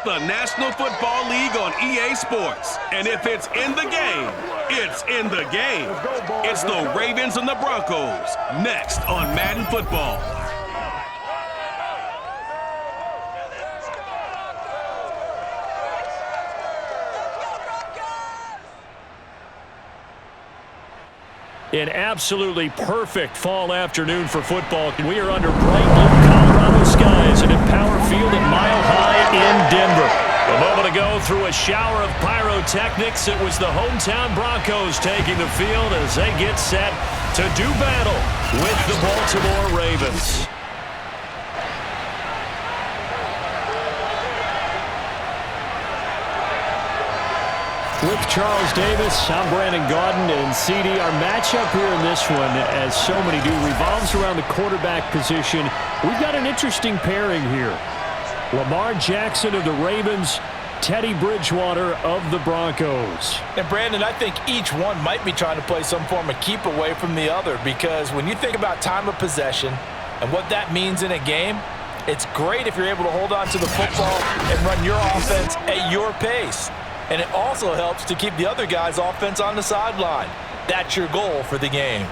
the National Football League on EA Sports. And if it's in the game, it's in the game. It's the Ravens and the Broncos, next on Madden Football. An absolutely perfect fall afternoon for football. We are under bright blue Colorado skies and at Power Field at Mile High in Denver. A moment ago, through a shower of pyrotechnics, it was the hometown Broncos taking the field as they get set to do battle with the Baltimore Ravens. With Charles Davis, I'm Brandon Gaudin, and CD, our matchup here in this one, as so many do, revolves around the quarterback position. We've got an interesting pairing here. Lamar Jackson of the Ravens, Teddy Bridgewater of the Broncos. And Brandon, I think each one might be trying to play some form of keep away from the other, because when you think about time of possession and what that means in a game, it's great if you're able to hold on to the football and run your offense at your pace. And it also helps to keep the other guy's offense on the sideline. That's your goal for the game.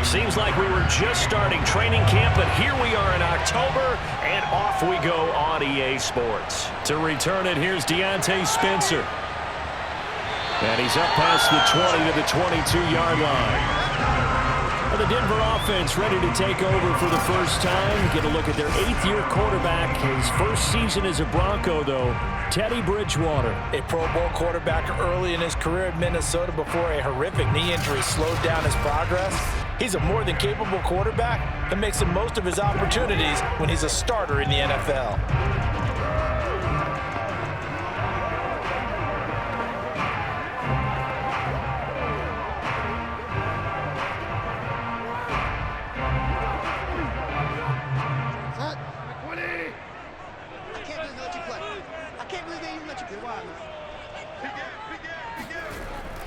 Seems like we were just starting training camp, but here we are in October, and off we go on EA Sports. To return it, here's Deontay Spencer. And he's up past the 20 to the 22-yard line. The Denver offense ready to take over for the first time. Get a look at their 8th-year quarterback. His first season as a Bronco, though, Teddy Bridgewater. A Pro Bowl quarterback early in his career in Minnesota before a horrific knee injury slowed down his progress. He's a more than capable quarterback that makes the most of his opportunities when he's a starter in the NFL.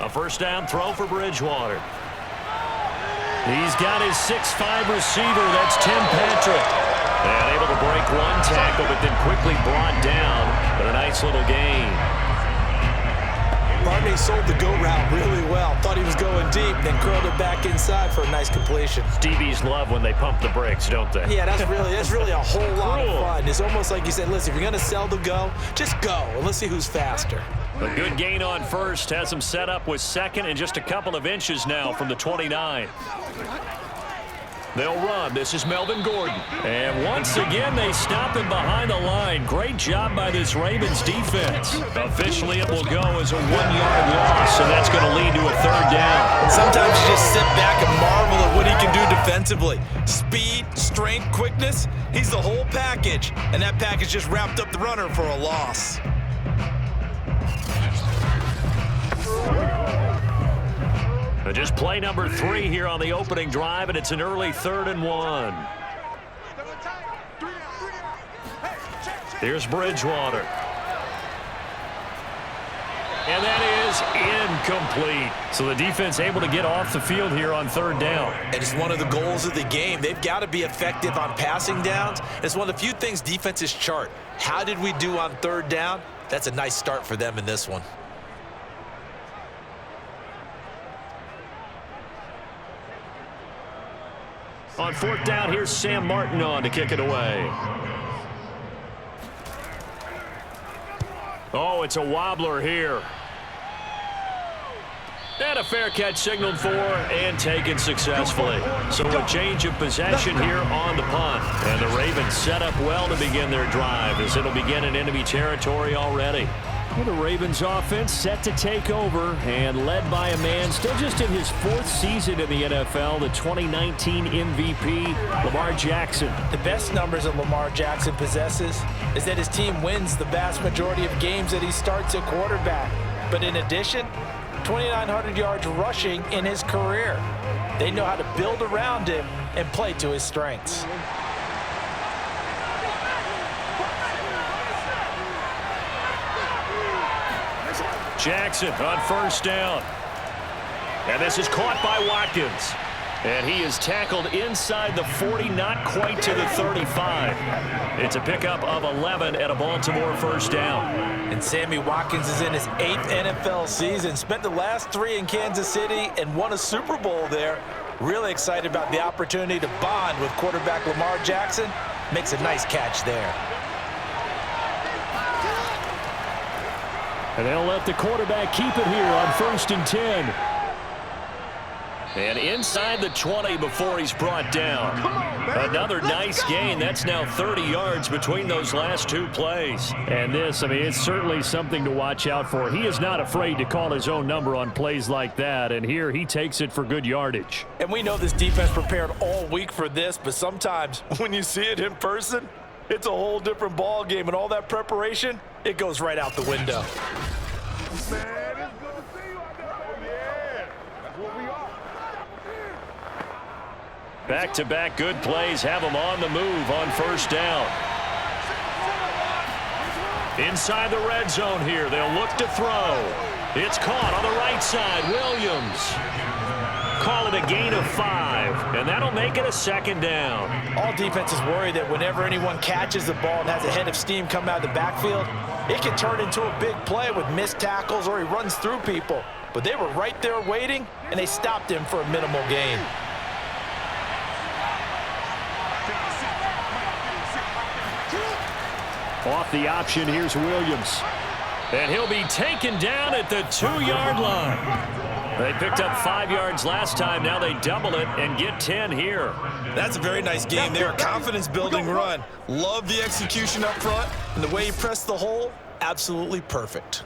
A first down throw for Bridgewater. He's got his 6'5" receiver. That's Tim Patrick. And able to break one tackle, but then quickly brought down. But a nice little gain. Barney sold the go route really well. Thought he was going deep, then curled it back inside for a nice completion. DBs love when they pump the brakes, don't they? Yeah, that's really a whole lot of fun. It's almost like you said, listen, if you're going to sell the go, just go, and let's see who's faster. A good gain on first has him set up with second and just a couple of inches now from the 29. They'll run. This is Melvin Gordon. And once again, they stop him behind the line. Great job by this Ravens defense. Officially, it will go as a 1-yard loss, and that's going to lead to a third down. Sometimes you just sit back and marvel at what he can do defensively. Speed, strength, quickness, he's the whole package. And that package just wrapped up the runner for a loss. Just play number 3 here on the opening drive, and it's an early 3rd and 1. Here's Bridgewater. And that is incomplete. So the defense able to get off the field here on 3rd down. And it's one of the goals of the game. They've got to be effective on passing downs. It's one of the few things defenses chart. How did we do on 3rd down? That's a nice start for them in this one. On 4th down, here's Sam Martin on to kick it away. Oh, it's a wobbler here. And a fair catch signaled for and taken successfully. So a change of possession here on the punt. And the Ravens set up well to begin their drive as it'll begin in enemy territory already. Well, the Ravens offense set to take over and led by a man still just in his 4th season in the NFL, the 2019 MVP, Lamar Jackson. The best numbers that Lamar Jackson possesses is that his team wins the vast majority of games that he starts at quarterback. But in addition, 2,900 yards rushing in his career. They know how to build around him and play to his strengths. Jackson on 1st down. And this is caught by Watkins. And he is tackled inside the 40, not quite to the 35. It's a pickup of 11 at a Baltimore 1st down. And Sammy Watkins is in his 8th NFL season. Spent the last 3 in Kansas City and won a Super Bowl there. Really excited about the opportunity to bond with quarterback Lamar Jackson. Makes a nice catch there. And they'll let the quarterback keep it here on 1st and 10. And inside the 20 before he's brought down. Another nice gain. That's now 30 yards between those last 2 plays. And this, I mean, it's certainly something to watch out for. He is not afraid to call his own number on plays like that. And here he takes it for good yardage. And we know this defense prepared all week for this, but sometimes when you see it in person, it's a whole different ball game. And all that preparation, it goes right out the window. Back-to-back good plays have him on the move on 1st down. Inside the red zone here, they'll look to throw. It's caught on the right side. Williams. Call it a gain of 5, and that'll make it a 2nd down. All defenses worry that whenever anyone catches the ball and has a head of steam come out of the backfield, it can turn into a big play with missed tackles or he runs through people. But they were right there waiting, and they stopped him for a minimal gain. Off the option, here's Williams. And he'll be taken down at the 2-yard line. They picked up 5 yards last time. Now they double it and get 10 here. That's a very nice game there. A confidence-building run. Love the execution up front. And the way he pressed the hole, absolutely perfect.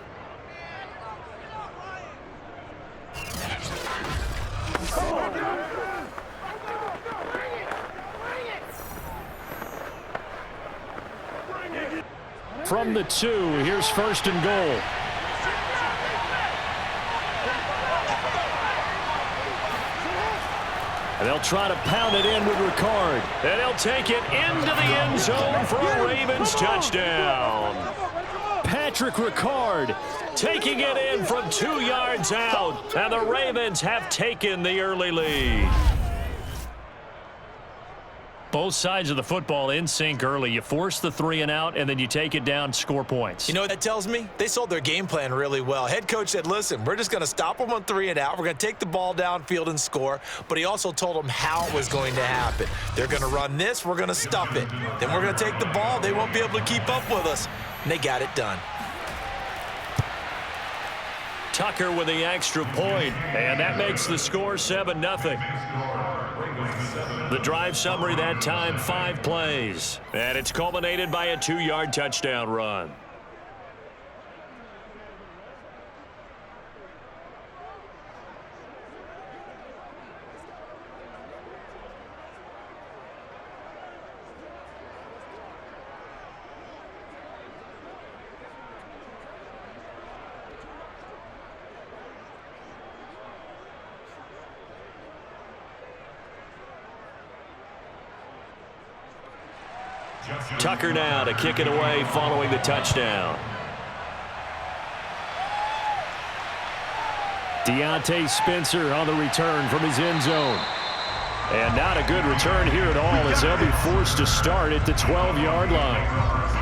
From the 2, here's 1st and goal. And they'll try to pound it in with Ricard. And they'll take it into the end zone for a Ravens touchdown. Patrick Ricard taking it in from 2 yards out. And the Ravens have taken the early lead. Both sides of the football in sync early. You force the 3 and out, and then you take it down, score points. You know what that tells me? They sold their game plan really well. Head coach said, listen, we're just going to stop them on 3 and out. We're going to take the ball downfield and score. But he also told them how it was going to happen. They're going to run this. We're going to stuff it. Then we're going to take the ball. They won't be able to keep up with us. And they got it done. Tucker with the extra point, and that makes the score 7-0. The drive summary that time, 5 plays. And it's culminated by a 2-yard touchdown run. Tucker now to kick it away following the touchdown. Deontay Spencer on the return from his end zone. And not a good return here at all as they'll be forced to start at the 12-yard line.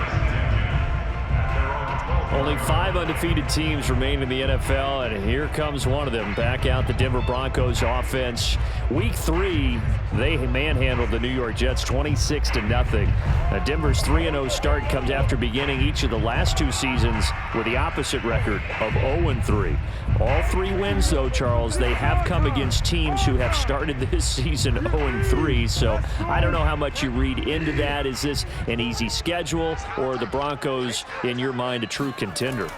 Only 5 undefeated teams remain in the NFL, and here comes one of them. Back out the Denver Broncos offense. Week 3, they manhandled the New York Jets 26-0. Now Denver's 3-0 start comes after beginning each of the last 2 seasons with the opposite record of 0-3. All 3 wins, though, Charles, they have come against teams who have started this season 0-3. So I don't know how much you read into that. Is this an easy schedule, or are the Broncos, in your mind, a true contender?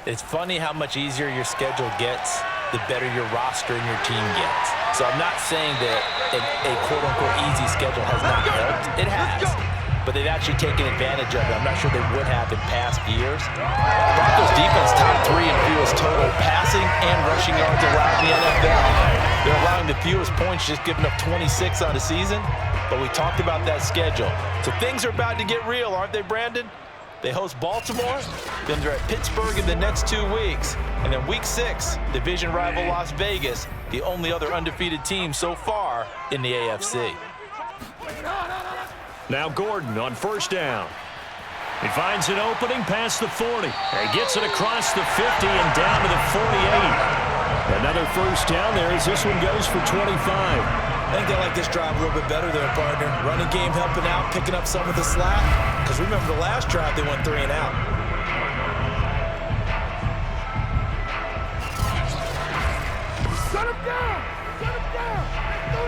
It's funny how much easier your schedule gets, the better your roster and your team gets. So I'm not saying that a quote-unquote easy schedule has not helped. It has. But they've actually taken advantage of it. I'm not sure they would have in past years. Broncos defense top 3 in fewest total passing and rushing yards allowed in the NFL. They're allowing the fewest points, just giving up 26 on the season. But we talked about that schedule. So things are about to get real, aren't they, Brandon? They host Baltimore, then they're at Pittsburgh in the next 2 weeks. And then week 6, division rival Las Vegas, the only other undefeated team so far in the AFC. Now Gordon on first down. He finds an opening past the 40. He gets it across the 50 and down to the 48. Another first down there as this one goes for 25. I think they like this drive a little bit better there, partner. Running game helping out, picking up some of the slack. Because remember the last drive, they went 3 and out. Shut him down! Shut him down! Do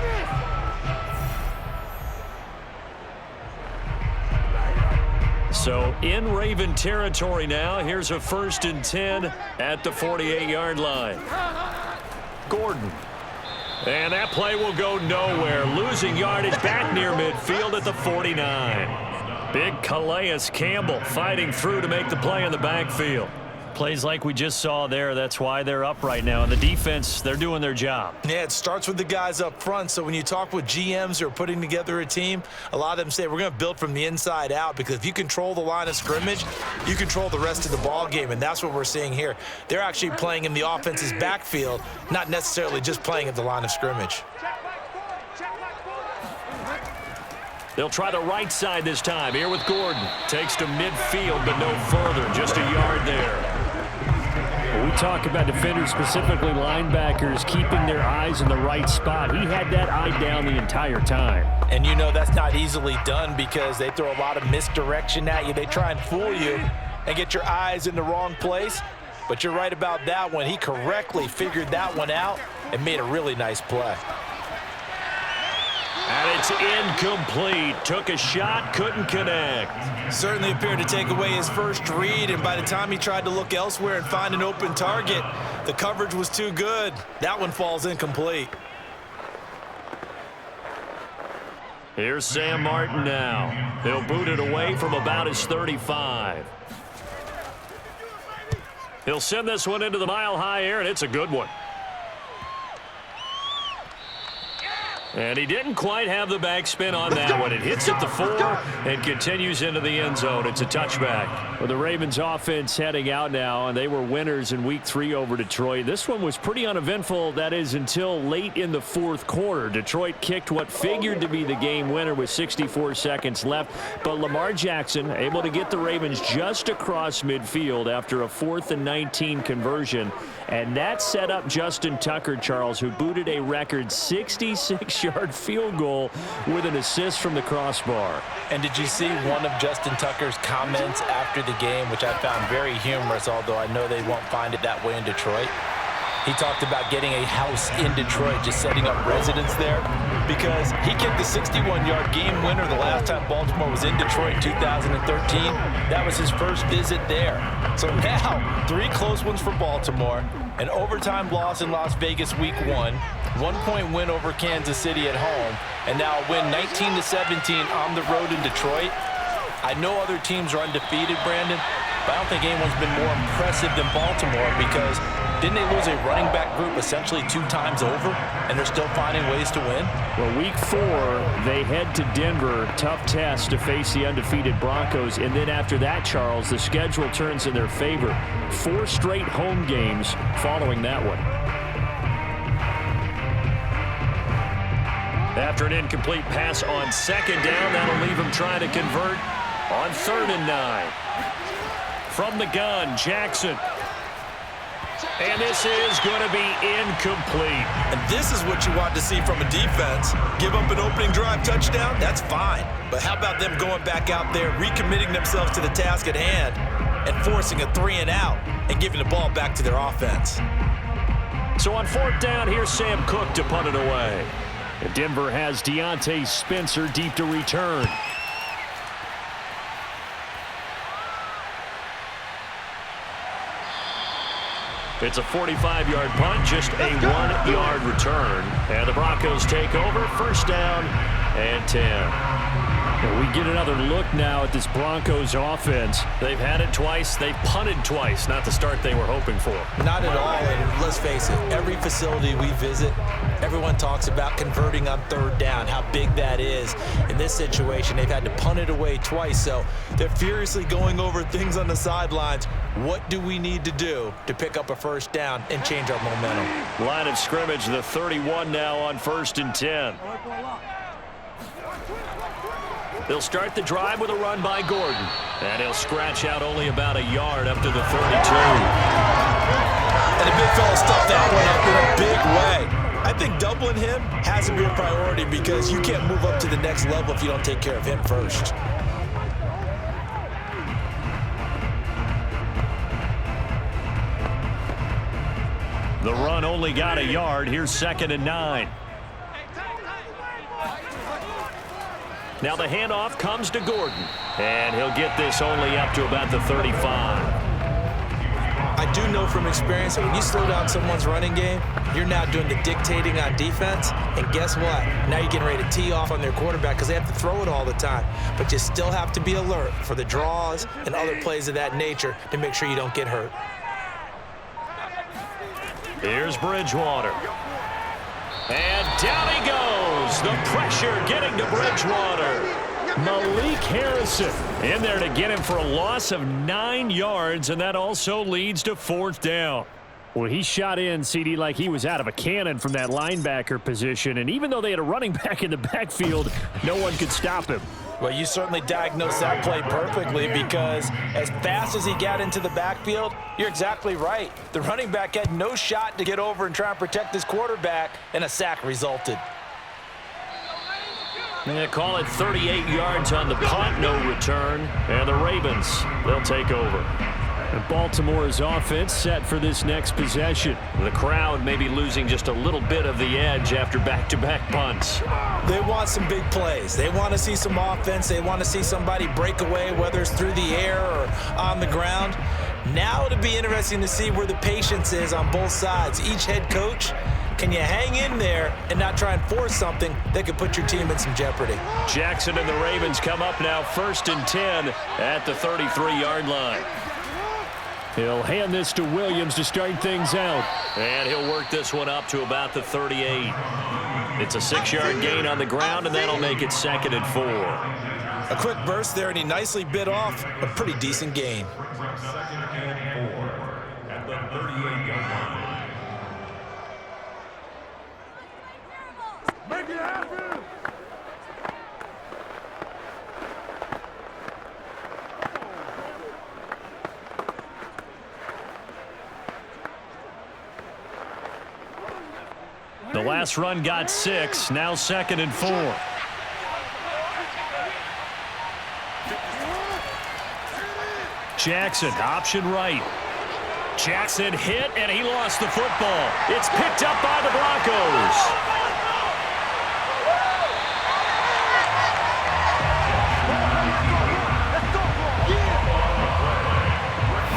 this! So in Raven territory now. Here's a 1st and 10 at the 48-yard line. Gordon. And that play will go nowhere. Losing yardage back near midfield at the 49. Big Calais Campbell fighting through to make the play in the backfield. Plays like we just saw there. That's why they're up right now. And the defense, they're doing their job. Yeah, it starts with the guys up front. So when you talk with GMs who are putting together a team, a lot of them say we're going to build from the inside out, because if you control the line of scrimmage, you control the rest of the ball game. And that's what we're seeing here. They're actually playing in the offense's backfield, not necessarily just playing at the line of scrimmage. They'll try the right side this time. Here with Gordon. Takes to midfield, but no further. Just a yard there. We talk about defenders, specifically linebackers, keeping their eyes in the right spot. He had that eye down the entire time. And you know that's not easily done, because they throw a lot of misdirection at you. They try and fool you and get your eyes in the wrong place. But you're right about that one. He correctly figured that one out and made a really nice play. And it's incomplete. Took a shot, couldn't connect. Certainly appeared to take away his first read, and by the time he tried to look elsewhere and find an open target, the coverage was too good. That one falls incomplete. Here's Sam Martin now. He'll boot it away from about his 35. He'll send this one into the mile-high air, and it's a good one. And he didn't quite have the backspin on that one. It hits at the 4 and continues into the end zone. It's a touchback. Well, the Ravens offense heading out now, and they were winners in week 3 over Detroit. This one was pretty uneventful, that is, until late in the 4th quarter. Detroit kicked what figured to be the game winner with 64 seconds left, but Lamar Jackson able to get the Ravens just across midfield after a 4th and 19 conversion. And that set up Justin Tucker, Charles, who booted a record 66-yard field goal with an assist from the crossbar. And did you see one of Justin Tucker's comments after the game, which I found very humorous, although I know they won't find it that way in Detroit? He talked about getting a house in Detroit, just setting up residence there, because he kicked the 61-yard game winner the last time Baltimore was in Detroit in 2013. That was his first visit there. So now, 3 close ones for Baltimore, an overtime loss in Las Vegas week 1, 1-point win over Kansas City at home, and now a win 19-17 on the road in Detroit. I know other teams are undefeated, Brandon, but I don't think anyone's been more impressive than Baltimore, because didn't they lose a running back group essentially 2 times over, and they're still finding ways to win? Well, week 4, they head to Denver. Tough test to face the undefeated Broncos. And then after that, Charles, the schedule turns in their favor. 4 straight home games following that one. After an incomplete pass on 2nd down, that'll leave him trying to convert on 3rd and 9. From the gun, Jackson. And this is going to be incomplete. And this is what you want to see from a defense. Give up an opening drive touchdown, that's fine. But how about them going back out there, recommitting themselves to the task at hand, and forcing a 3 and out and giving the ball back to their offense? So on 4th down, here's Sam Cook to punt it away. And Denver has Deontay Spencer deep to return. It's a 45-yard punt, just a 1-yard return. And the Broncos take over, first down and 10. We get another look now at this Broncos offense. They've had it twice. They've punted twice. Not the start they were hoping for. Not at all, and let's face it, every facility we visit, everyone talks about converting on third down, how big that is. In this situation, they've had to punt it away twice, so they're furiously going over things on the sidelines. What do we need to do to pick up a first down and change our momentum? Line of scrimmage, the 31 now on 1st and 10. They'll start the drive with a run by Gordon. And he'll scratch out only about a yard up to the 32. And the big fella stuffed that one up in a big way. I think doubling him has to be a priority because you can't move up to the next level if you don't take care of him first. The run only got a yard. Here's 2nd and 9. Now the handoff comes to Gordon. And he'll get this only up to about the 35. I do know from experience that when you slow down someone's running game, you're now doing the dictating on defense. And guess what? Now you're getting ready to tee off on their quarterback because they have to throw it all the time. But you still have to be alert for the draws and other plays of that nature to make sure you don't get hurt. Here's Bridgewater. And down he goes. The pressure getting to Bridgewater. Malik Harrison in there to get him for a loss of 9 yards, and that also leads to 4th down. Well, he shot in, CD, like he was out of a cannon from that linebacker position, and even though they had a running back in the backfield, no one could stop him. Well, you certainly diagnosed that play perfectly because as fast as he got into the backfield, you're exactly right. The running back had no shot to get over and try and protect his quarterback, and a sack resulted. They call it 38 yards on the punt, no return. And the Ravens, they'll take over. And Baltimore's offense set for this next possession. The crowd may be losing just a little bit of the edge after back-to-back punts. They want some big plays. They want to see some offense. They want to see somebody break away, whether it's through the air or on the ground. Now it'll be interesting to see where the patience is on both sides. Each head coach, can you hang in there and not try and force something that could put your team in some jeopardy? Jackson and the Ravens come up now 1st and 10 at the 33-yard line. He'll hand this to Williams to start things out. And he'll work this one up to about the 38. It's a 6-yard gain on the ground, and that'll make it 2nd and 4. A quick burst there, and he nicely bit off a pretty decent gain. 2nd and 4 at the 38-yard line. Make it happen! The last run got 6, now 2nd and 4. Jackson, option right. Jackson hit, and he lost the football. It's picked up by the Broncos.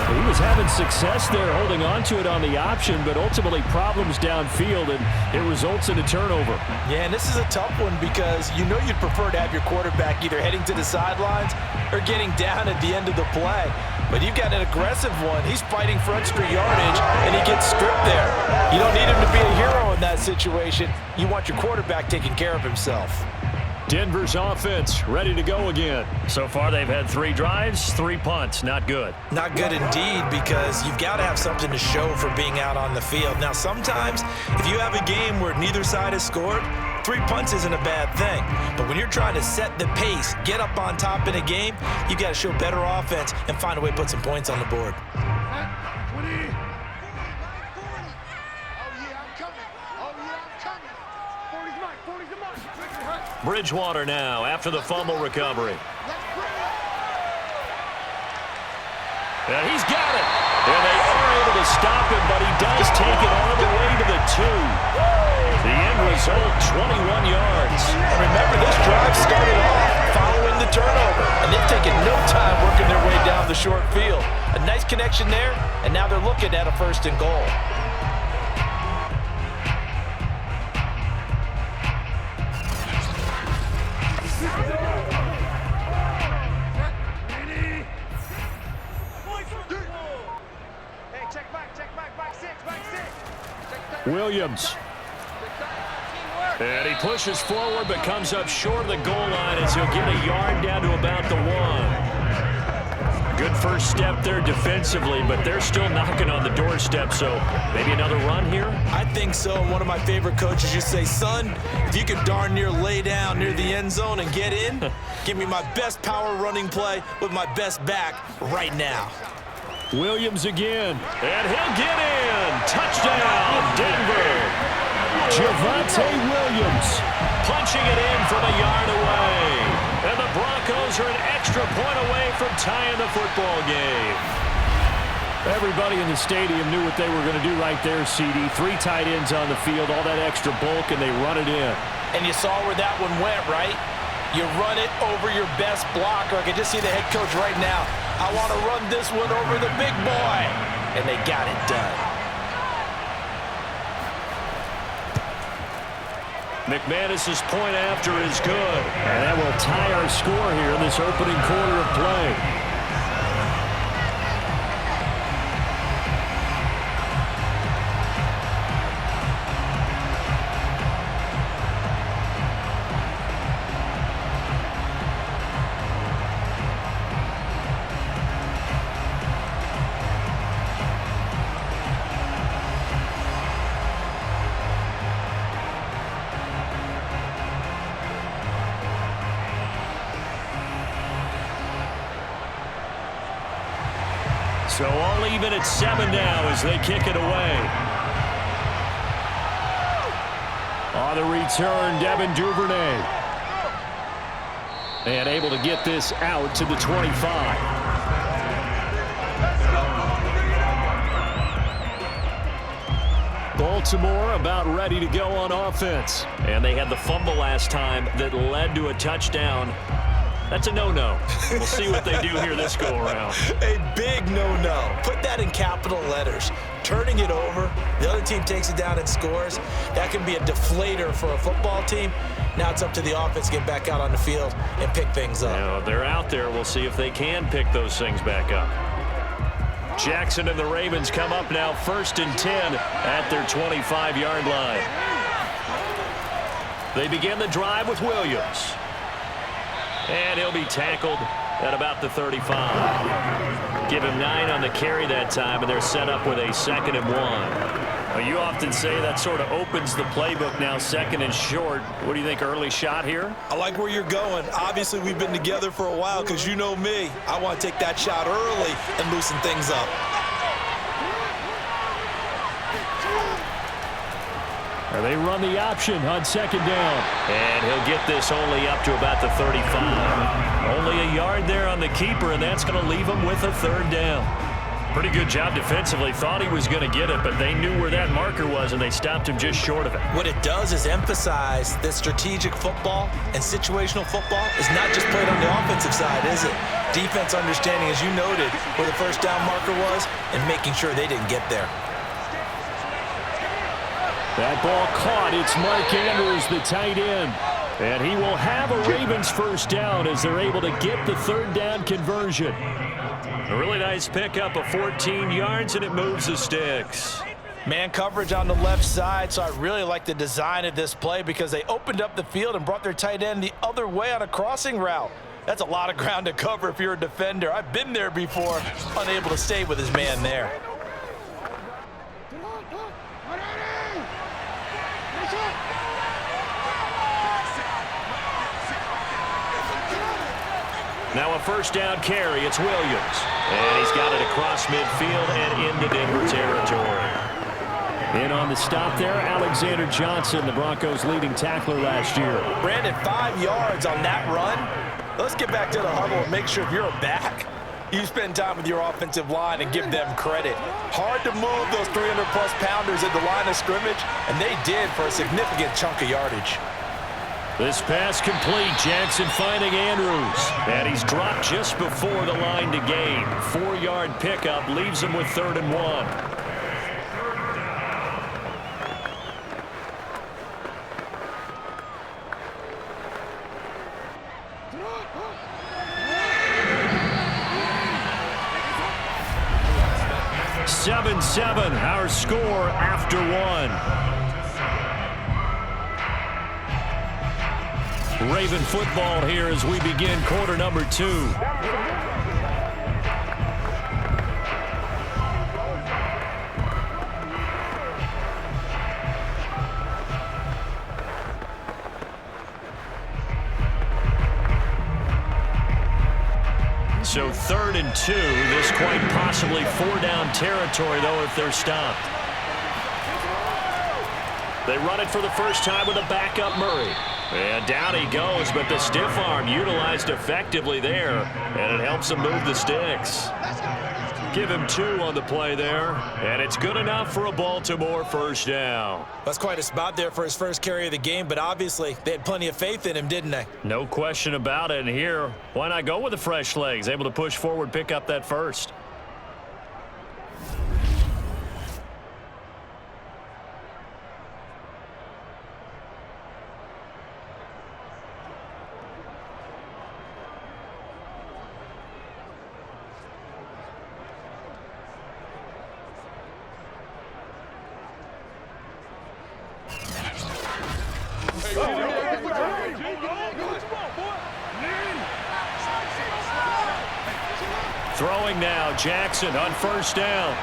He was having success there holding on to it on the option, but ultimately problems downfield, and it results in a turnover. Yeah, and this is a tough one because you know you'd prefer to have your quarterback either heading to the sidelines or getting down at the end of the play. But you've got an aggressive one. He's fighting for extra yardage, and he gets stripped there. You don't need him to be a hero in that situation. You want your quarterback taking care of himself. Denver's offense ready to go again. So far, they've had 3 drives, 3 punts. Not good. Not good indeed, because you've got to have something to show for being out on the field. Now, sometimes, if you have a game where neither side has scored, 3 punts isn't a bad thing. But when you're trying to set the pace, get up on top in a game, you got to show better offense and find a way to put some points on the board. Bridgewater now after the fumble recovery. And he's got it. And they are able to stop him, but he does take it all the way to the 2. The end result, 21 yards. And remember, this drive started off following the the turnover, and they've taken no time working their way down the short field. A nice connection there, and now they're looking at a 1st and goal. Williams. And he pushes forward but comes up short of the goal line as he'll get a yard down to about the 1. Good first step there defensively, but they're still knocking on the doorstep, so maybe another run here? I think so. One of my favorite coaches used to say, son, if you could darn near lay down near the end zone and get in, give me my best power running play with my best back right now. Williams again. And he'll get in. Touchdown, Denver. Javonte Williams. Punching it in from a yard away. And the Broncos are an extra point away from tying the football game. Everybody in the stadium knew what they were going to do right there, CD. 3 tight ends on the field, all that extra bulk, and they run it in. And you saw where that one went, right? You run it over your best blocker. I can just see the head coach right now. I want to run this one over the big boy. And they got it done. McManus's point after is good. And that will tie our score here in this opening quarter of play. So all even at 7 now as they kick it away. On the return, Devin Duvernay. And able to get this out to the 25. Baltimore about ready to go on offense. And they had the fumble last time that led to a touchdown. That's a no-no. We'll see what they do here this go-around. A big no-no. Put that in capital letters. Turning it over, the other team takes it down and scores. That can be a deflator for a football team. Now it's up to the offense to get back out on the field and pick things up. Now, they're out there. We'll see if they can pick those things back up. Jackson and the Ravens come up now 1st and 10 at their 25-yard line. They begin the drive with Williams. And he'll be tackled at about the 35. Give him 9 on the carry that time, and they're set up with a 2nd and 1. Well, you often say that sort of opens the playbook now, 2nd and short. What do you think, early shot here? I like where you're going. Obviously, we've been together for a while because you know me. I want to take that shot early and loosen things up. They run the option on 2nd down. And he'll get this only up to about the 35. Only a yard there on the keeper, and that's going to leave him with a 3rd down. Pretty good job defensively. Thought he was going to get it, but they knew where that marker was, and they stopped him just short of it. What it does is emphasize that strategic football and situational football is not just played on the offensive side, is it? Defense understanding, as you noted, where the 1st down marker was and making sure they didn't get there. That ball caught. It's Mark Andrews, the tight end. And he will have a Ravens 1st down as they're able to get the 3rd down conversion. A really nice pickup of 14 yards, and it moves the sticks. Man coverage on the left side, so I really like the design of this play because they opened up the field and brought their tight end the other way on a crossing route. That's a lot of ground to cover if you're a defender. I've been there before, unable to stay with his man there. Now a 1st down carry. It's Williams. And he's got it across midfield and into Denver territory. And on the stop there, Alexander Johnson, the Broncos' leading tackler last year. Brandon, 5 yards on that run. Let's get back to the huddle and make sure if you're a back, you spend time with your offensive line and give them credit. Hard to move those 300-plus pounders at the line of scrimmage, and they did for a significant chunk of yardage. This pass complete. Jackson finding Andrews. And he's dropped just before the line to gain. 4-yard pickup leaves him with 3rd and 1. Our score after 1. Raven football here as we begin quarter number 2. So 3rd and 2. This quite possibly 4-down territory, though, if they're stopped. They run it for the first time with a backup Murray. And down he goes, but the stiff arm utilized effectively there, and it helps him move the sticks. Give him 2 on the play there, and it's good enough for a Baltimore first down. That's quite a spot there for his first carry of the game, but obviously they had plenty of faith in him, didn't they? No question about it. And here, why not go with the fresh legs? Able to push forward, pick up that first. Throwing now, Jackson on first down.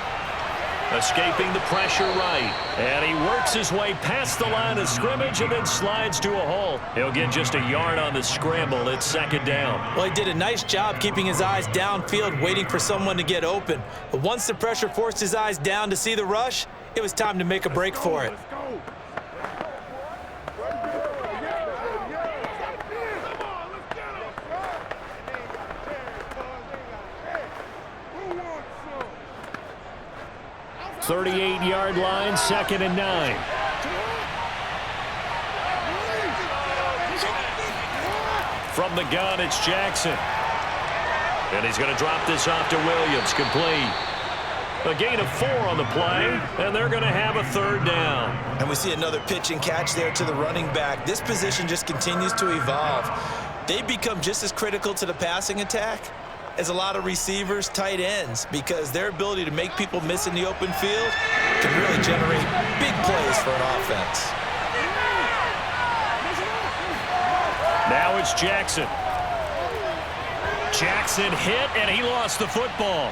Escaping the pressure right. And he works his way past the line of scrimmage and then slides to a halt. He'll get just a yard on the scramble. It's 2nd down. Well, he did a nice job keeping his eyes downfield, waiting for someone to get open. But once the pressure forced his eyes down to see the rush, it was time to make a break for it. .38-yard line, 2nd and 9. From the gun, it's Jackson. And he's going to drop this off to Williams, complete. A gain of 4 on the play, and they're going to have a 3rd down. And we see another pitch and catch there to the running back. This position just continues to evolve. They become just as critical to the passing attack as a lot of receivers, tight ends, because their ability to make people miss in the open field can really generate big plays for an offense. Now it's Jackson. Jackson hit, and he lost the football.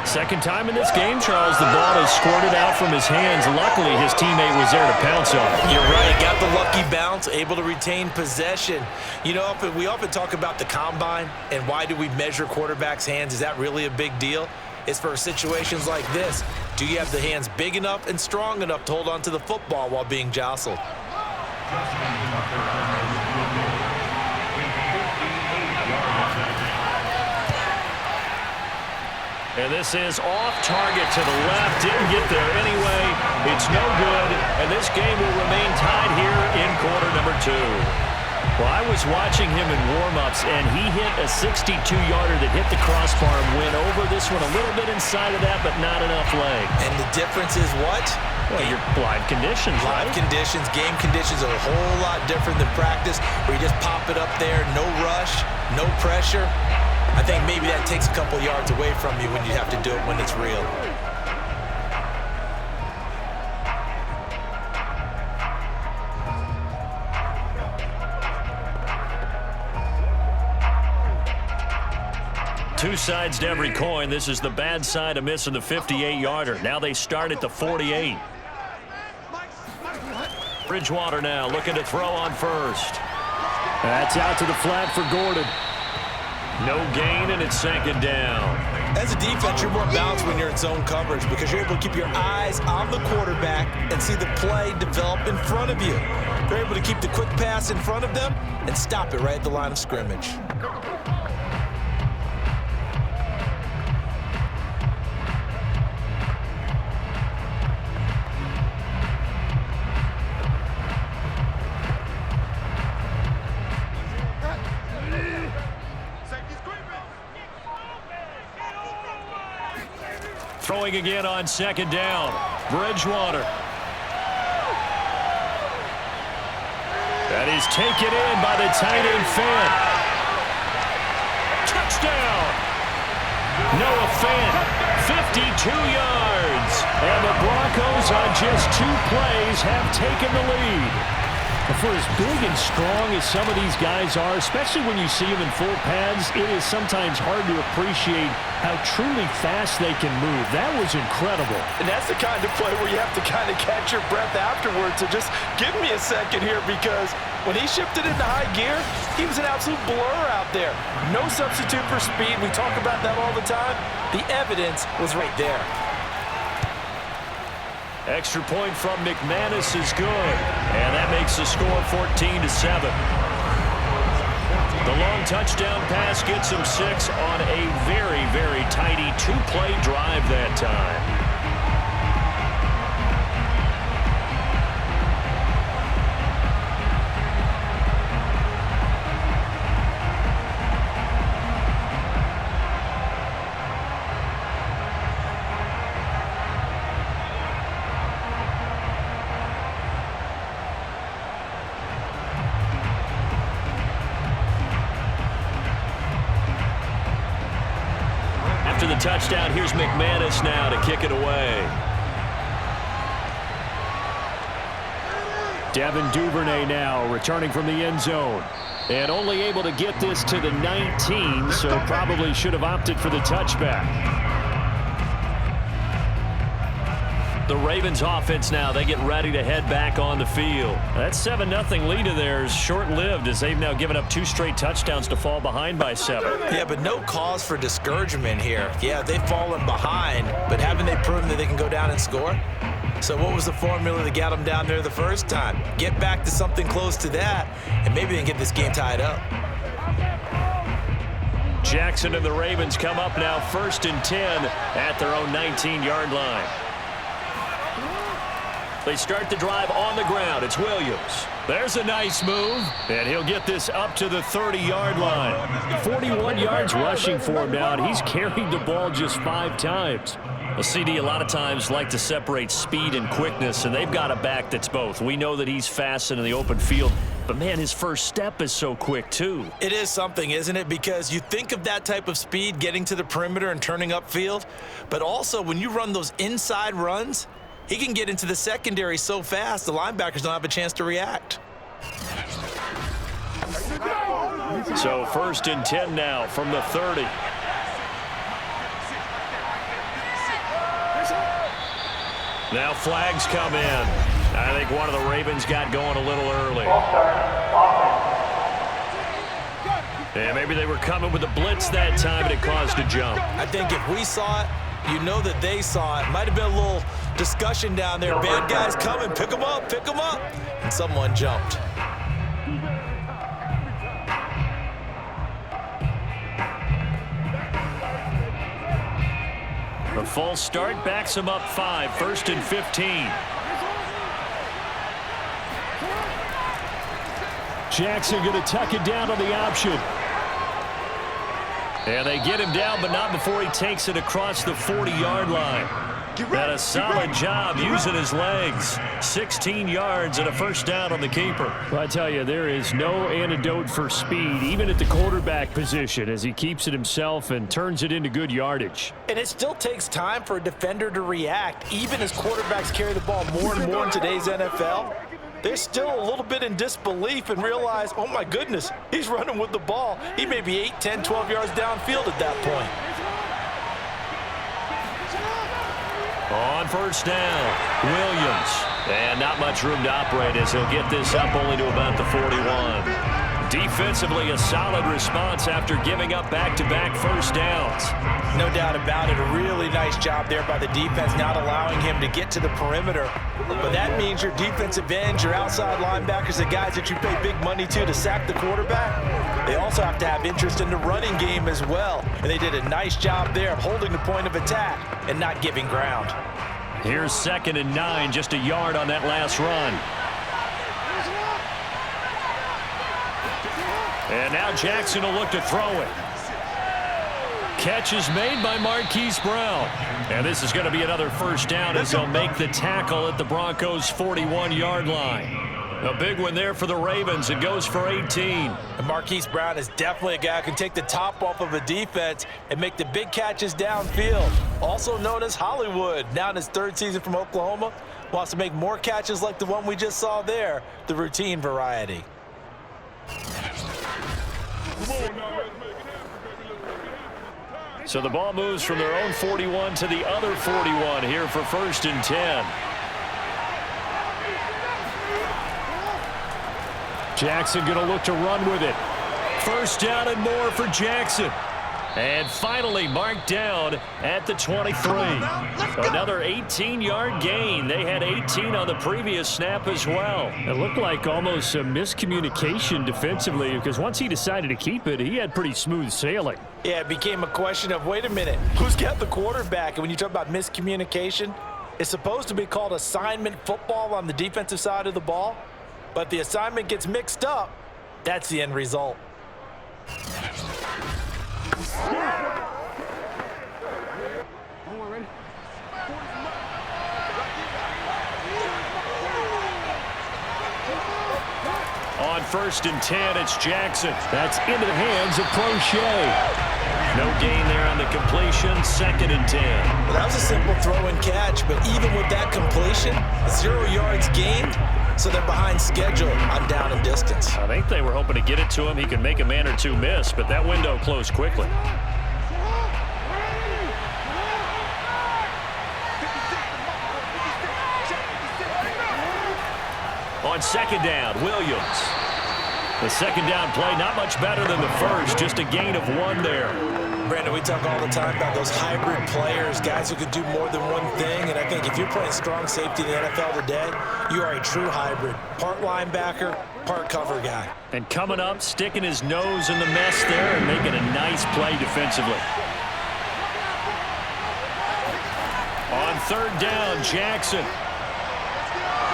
Second time in this game, Charles, the ball is squirted out from his hands. Luckily, his teammate was there to pounce on it. You're right. Got the lucky bounce, able to retain possession. You know, we often talk about the combine and why do we measure quarterbacks' hands. Is that really a big deal? It's for situations like this. Do you have the hands big enough and strong enough to hold on to the football while being jostled? And this is off target to the left. Didn't get there anyway. It's no good. And this game will remain tied here in quarter number 2. Well, I was watching him in warm-ups, and he hit a 62-yarder that hit the crossbar and went over. This one a little bit inside of that, but not enough leg. And the difference is what? Well, your live conditions, right? Live conditions, game conditions are a whole lot different than practice, where you just pop it up there, no rush, no pressure. I think maybe that takes a couple yards away from you when you have to do it when it's real. Two sides to every coin. This is the bad side of missing the 58-yarder. Now they start at the 48. Bridgewater now looking to throw on first. That's out to the flat for Gordon. No gain, and it's 2nd down. As a defense, you're more balanced when you're in zone coverage because you're able to keep your eyes on the quarterback and see the play develop in front of you. You're able to keep the quick pass in front of them and stop it right at the line of scrimmage. Throwing again on second down. Bridgewater. That is taken in by the tight end Fant. Touchdown. Noah Fant, 52 yards. And the Broncos on just 2 plays have taken the lead. For as big and strong as some of these guys are, especially when you see them in full pads, it is sometimes hard to appreciate how truly fast they can move. That was incredible. And that's the kind of play where you have to kind of catch your breath afterwards. So just give me a second here, because when he shifted into high gear, he was an absolute blur out there. No substitute for speed. We talk about that all the time. The evidence was right there. Extra point from McManus is good. And that makes the score 14-7. The long touchdown pass gets him 6 on a very, very tidy 2-play drive that time. After the touchdown, here's McManus now to kick it away. Devin Duvernay now returning from the end zone. And only able to get this to the 19, so probably should have opted for the touchback. The Ravens offense now, they get ready to head back on the field. That 7-0 lead of theirs short-lived, as they've now given up 2 straight touchdowns to fall behind by 7. Yeah, but no cause for discouragement here. Yeah, they've fallen behind, but haven't they proven that they can go down and score? So what was the formula that got them down there the first time? Get back to something close to that, and maybe they can get this game tied up. Jackson and the Ravens come up now 1st and 10 at their own 19-yard line. They start the drive on the ground. It's Williams. There's a nice move, and he'll get this up to the 30-yard line. 41 yards rushing for him now, and he's carried the ball just 5 times. A CD a lot of times like to separate speed and quickness, and they've got a back that's both. We know that he's fast in the open field, but, man, his first step is so quick, too. It is something, isn't it? Because you think of that type of speed getting to the perimeter and turning upfield, but also when you run those inside runs, he can get into the secondary so fast, the linebackers don't have a chance to react. So 1st and 10 now from the 30. Now flags come in. I think one of the Ravens got going a little early. And maybe they were coming with a blitz that time, and it caused a jump. I think if we saw it, you know that they saw it. Might have been a little discussion down there. Bad guys coming. Pick them up. Pick them up. And someone jumped. The false start backs him up 5. 1st and 15. Jackson going to tuck it down on the option. And they get him down, but not before he takes it across the 40-yard line. Had a solid job using his legs. 16 yards and a 1st down on the keeper. Well, I tell you, there is no antidote for speed, even at the quarterback position, as he keeps it himself and turns it into good yardage. And it still takes time for a defender to react, even as quarterbacks carry the ball more and more in today's NFL. They're still a little bit in disbelief and realize, oh my goodness, he's running with the ball. He may be 8, 10, 12 yards downfield at that point. On 1st down, Williams. And not much room to operate as he'll get this up only to about the 41. Defensively, a solid response after giving up back-to-back 1st downs. No doubt about it. A really nice job there by the defense, not allowing him to get to the perimeter. But that means your defensive ends, your outside linebackers, the guys that you pay big money to sack the quarterback, they also have to have interest in the running game as well. And they did a nice job there of holding the point of attack and not giving ground. Here's 2nd and 9, just a yard on that last run. And now Jackson will look to throw it. catch is made by Marquise Brown. And this is going to be another first down as they'll make the tackle at the Broncos' 41-yard line. A big one there for the Ravens. It goes for 18. And Marquise Brown is definitely a guy who can take the top off of a defense and make the big catches downfield. Also known as Hollywood. Now in his third season from Oklahoma, wants to make more catches like the one we just saw there, the routine variety. So the ball moves from their own 41 to the other 41 here for 1st and 10. Jackson going to look to run with it. First down and more for Jackson. And finally marked down at the 23. Another 18-yard gain. They had 18 on the previous snap as well. It looked like almost a miscommunication defensively because once he decided to keep it, he had pretty smooth sailing. Yeah, it became a question of, wait a minute, who's got the quarterback? And when you talk about miscommunication, it's supposed to be called assignment football on the defensive side of the ball. But the assignment gets mixed up. That's the end result. On 1st and 10, it's Jackson. That's into the hands of Crochet. No gain there on the completion. 2nd and 10. Well, that was a simple throw and catch, but even with that completion, 0 yards gained, so they're behind schedule on down and distance. I think they were hoping to get it to him. He could make a man or two miss, but that window closed quickly. On 2nd down, Williams. The 2nd down play, not much better than the first, just a gain of 1 there. Brandon, we talk all the time about those hybrid players, guys who can do more than one thing, and I think if you're playing strong safety in the NFL today, you are a true hybrid. Part linebacker, part cover guy. And coming up, sticking his nose in the mess there and making a nice play defensively. On 3rd down, Jackson.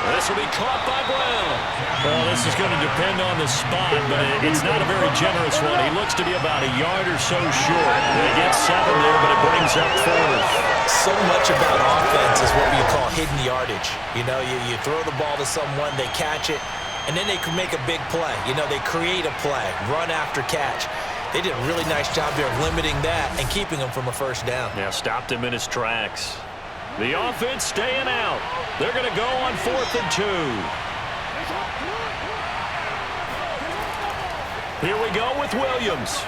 This will be caught by Brown. Well, this is going to depend on the spot, but it's not a very generous one. He looks to be about a yard or so short. They get 7 there, but it brings up 4th. So much about offense is what you call hidden yardage. You know, you throw the ball to someone, they catch it, and then they can make a big play. You know, they create a play, run after catch. They did a really nice job there of limiting that and keeping him from a first down. Yeah, stopped him in his tracks. The offense staying out. They're going to go on 4th and 2. Here we go with Williams.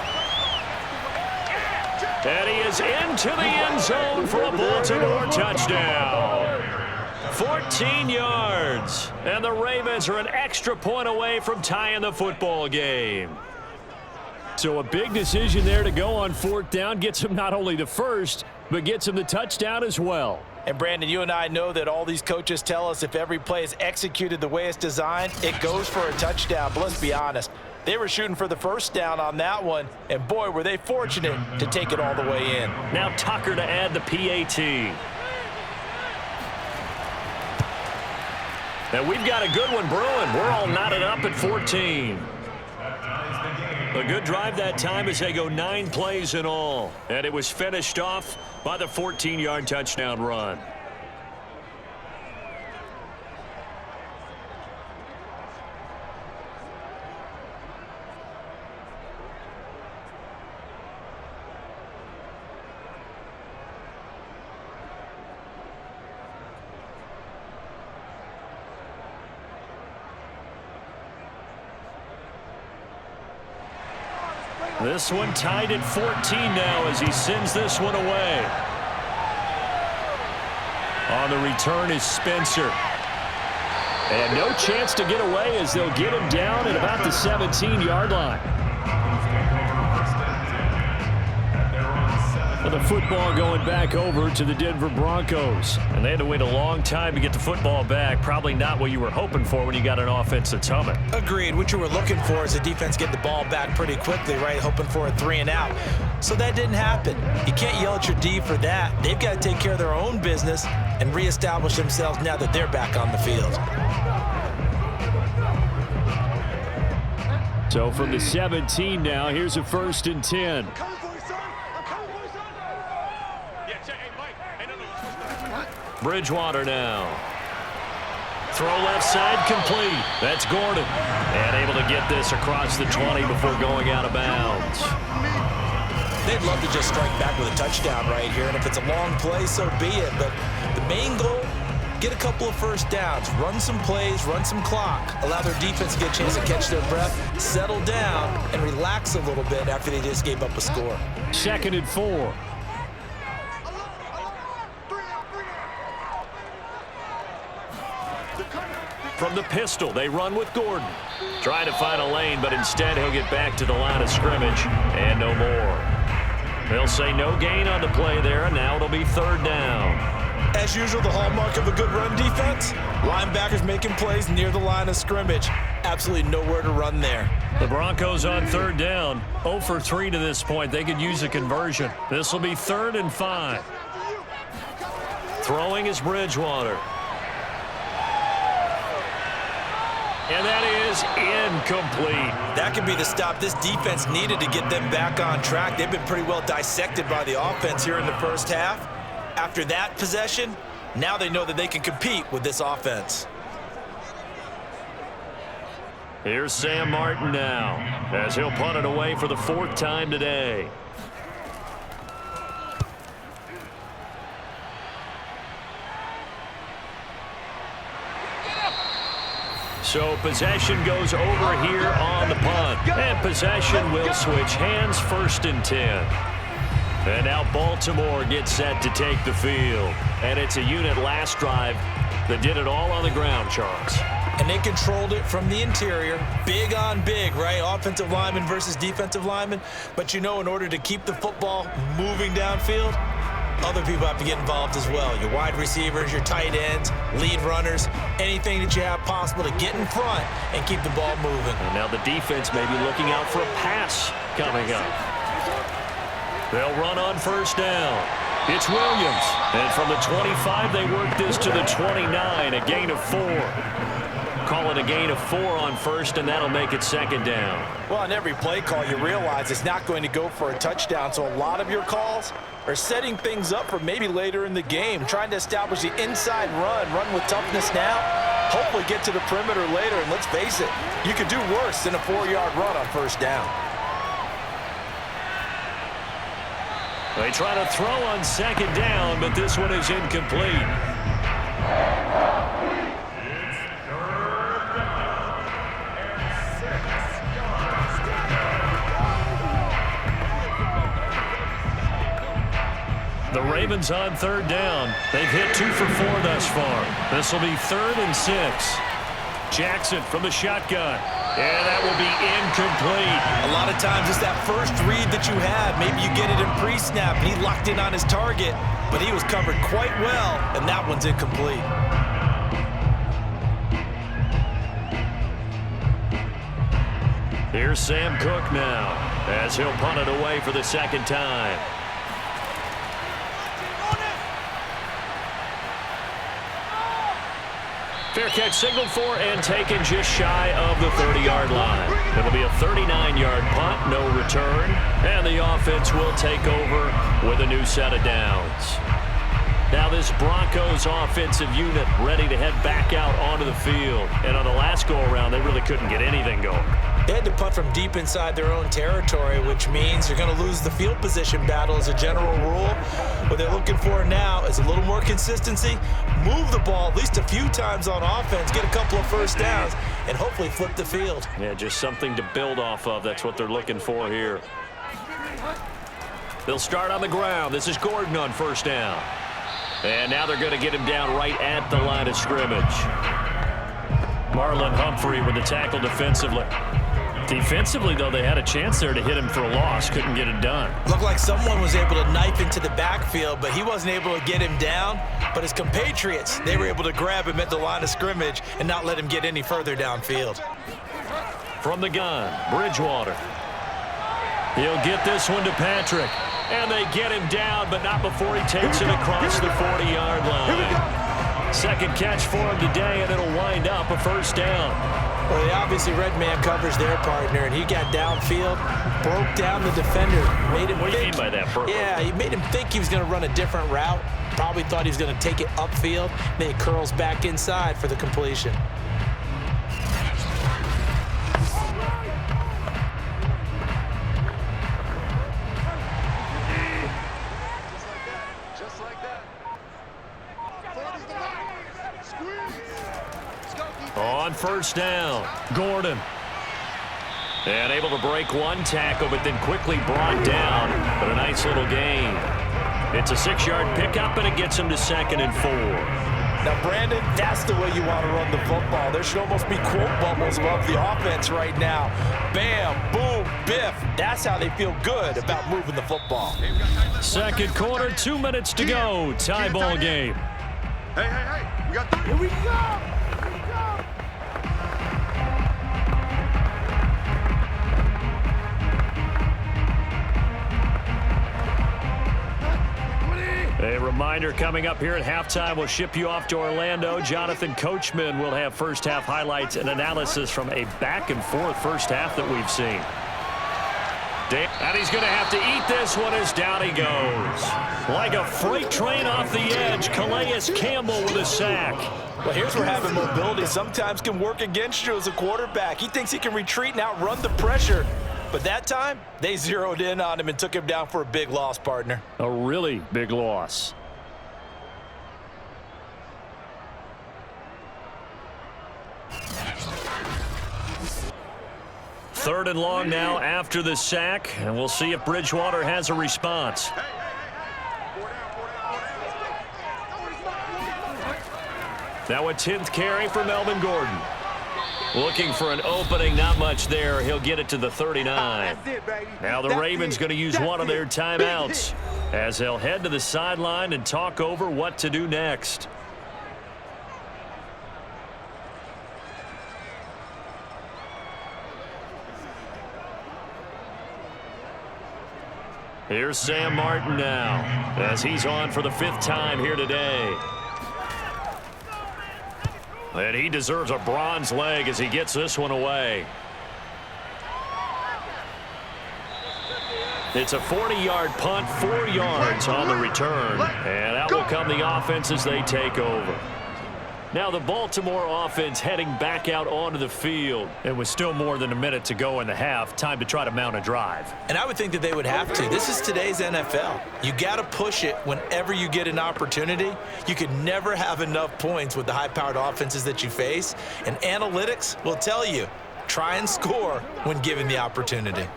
And he is into the end zone for a Baltimore touchdown. 14 yards. And the Ravens are an extra point away from tying the football game. So a big decision there to go on 4th down. Gets him not only the first, but gets him the touchdown as well. And, Brandon, you and I know that all these coaches tell us if every play is executed the way it's designed, it goes for a touchdown. But let's be honest, they were shooting for the first down on that one, and, boy, were they fortunate to take it all the way in. Now Tucker to add the PAT. And we've got a good one brewing. We're all knotted up at 14. A good drive that time as they go 9 plays in all. And it was finished off by the 14-yard touchdown run. This one tied at 14 now as he sends this one away. On the return is Spencer. And no chance to get away as they'll get him down at about the 17-yard line. Well, the football going back over to the Denver Broncos. And they had to wait a long time to get the football back. Probably not what you were hoping for when you got an offense that's humming. Agreed. What you were looking for is the defense get the ball back pretty quickly, right? Hoping for a 3-and-out. So that didn't happen. You can't yell at your D for that. They've got to take care of their own business and reestablish themselves now that they're back on the field. So from the 17 now, here's a 1st and 10. Bridgewater now. Throw left side complete. That's Gordon. And able to get this across the 20 before going out of bounds. They'd love to just strike back with a touchdown right here, and if it's a long play, so be it. But the main goal, get a couple of first downs, run some plays, run some clock, allow their defense to get a chance to catch their breath, settle down, and relax a little bit after they just gave up a score. 2nd and 4. From the pistol, they run with Gordon. Trying to find a lane, but instead he'll get back to the line of scrimmage and no more. They'll say no gain on the play there, and now it'll be 3rd down. As usual, the hallmark of a good run defense, linebackers making plays near the line of scrimmage. Absolutely nowhere to run there. The Broncos on 3rd down. 0 for 3 to this point. They could use a conversion. This will be 3rd and 5. Throwing is Bridgewater. And that is incomplete. That could be the stop this defense needed to get them back on track. They've been pretty well dissected by the offense here in the first half. After that possession, now they know that they can compete with this offense. Here's Sam Martin now, as he'll punt it away for the 4th time today. So possession goes over here on the punt. And possession will switch hands, 1st and 10. And now Baltimore gets set to take the field. And it's a unit last drive that did it all on the ground, Charles. And they controlled it from the interior. Big on big, right? Offensive lineman versus defensive lineman. But you know, in order to keep the football moving downfield, other people have to get involved as well. Your wide receivers, your tight ends, lead runners, anything that you have possible to get in front and keep the ball moving. And now the defense may be looking out for a pass coming up. They'll run on 1st down. It's Williams. And from the 25, they work this to the 29, a gain of 4. Call it a gain of 4 on 1st, and that'll make it 2nd down. Well, on every play call, you realize it's not going to go for a touchdown, so a lot of your calls are setting things up for maybe later in the game, trying to establish the inside run with toughness now, hopefully get to the perimeter later, and let's face it, you could do worse than a 4-yard run on 1st down. They try to throw on 2nd down, but this one is incomplete. The Ravens on 3rd down. They've hit 2 for 4 thus far. This will be 3rd and 6. Jackson from the shotgun. And that will be incomplete. A lot of times it's that first read that you have. Maybe you get it in pre-snap, and he locked in on his target, but he was covered quite well, and that one's incomplete. Here's Sam Cook now, as he'll punt it away for the 2nd time. Fair catch signaled for and taken just shy of the 30-yard line. It'll be a 39-yard punt, no return, and the offense will take over with a new set of downs. Now this Broncos offensive unit ready to head back out onto the field. And on the last go-around, they really couldn't get anything going. They had to punt from deep inside their own territory, which means you're going to lose the field position battle as a general rule. What they're looking for now is a little more consistency, move the ball at least a few times on offense, get a couple of first downs, and hopefully flip the field. Yeah, just something to build off of. That's what they're looking for here. They'll start on the ground. This is Gordon on 1st down. And now they're going to get him down right at the line of scrimmage. Marlon Humphrey with the tackle defensively. Defensively, though, they had a chance there to hit him for a loss. Couldn't get it done. Looked like someone was able to knife into the backfield, but he wasn't able to get him down. But his compatriots, they were able to grab him at the line of scrimmage and not let him get any further downfield. From the gun, Bridgewater. He'll get this one to Patrick. And they get him down, but not before he takes it across the 40-yard line. Second catch for him today, and it'll wind up a 1st down. Well, they obviously red man covers their partner, and he got downfield, broke down the defender, made him What do you mean by that, Bert? Yeah, he made him think he was going to run a different route. Probably thought he was going to take it upfield. Then he curls back inside for the completion. Just like that. 40's the line. Squeeze. Let's go, defense. On first down, Gordon. And able to break one tackle, but then quickly brought down. But a nice little gain. It's a 6-yard pickup, and it gets him to 2nd and 4. Now, Brandon, that's the way you want to run the football. There should almost be quote bubbles above the offense right now. Bam, boom, biff. That's how they feel good about moving the football. Second quarter, 2 minutes to go. Tie ball game. Hey. We got 3. Here we go. A reminder coming up here at halftime, we'll ship you off to Orlando. Jonathan Coachman will have first-half highlights and analysis from a back-and-forth first half that we've seen. And he's going to have to eat this one as down he goes. Like a freight train off the edge, Calais Campbell with a sack. Well, here's where having mobility sometimes can work against you as a quarterback. He thinks he can retreat and outrun the pressure. But that time, they zeroed in on him and took him down for a big loss, partner. A really big loss. Third and long now after the sack, and we'll see if Bridgewater has a response. Now a 10th carry for Melvin Gordon. Looking for an opening, not much there. He'll get it to the 39. Now the Ravens going to use one of their timeouts as they'll head to the sideline and talk over what to do next. Here's Sam Martin now as he's on for the 5th time here today. And he deserves a bronze leg as he gets this one away. It's a 40-yard punt, 4 yards on the return. And out will come the offense as they take over. Now the Baltimore offense heading back out onto the field. It was still more than a minute to go in the half. Time to try to mount a drive. And I would think that they would have to. This is today's NFL. You got to push it whenever you get an opportunity. You can never have enough points with the high-powered offenses that you face. And analytics will tell you, try and score when given the opportunity.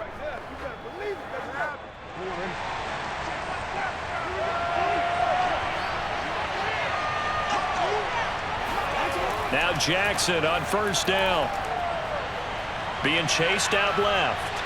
Now Jackson on first down. Being chased out left.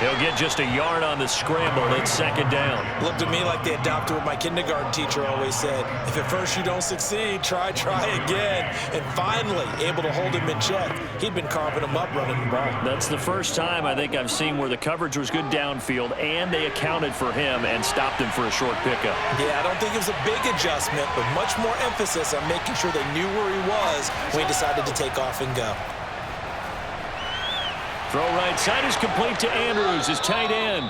He'll get just a yard on the scramble. It's 2nd down. Looked to me like they adopted what my kindergarten teacher always said. If at first you don't succeed, try again. And finally, able to hold him in check. He'd been carving him up running the ball. That's the first time I think I've seen where the coverage was good downfield and they accounted for him and stopped him for a short pickup. Yeah, I don't think it was a big adjustment, but much more emphasis on making sure they knew where he was when he decided to take off and go. Throw right side is complete to Andrews, his tight end.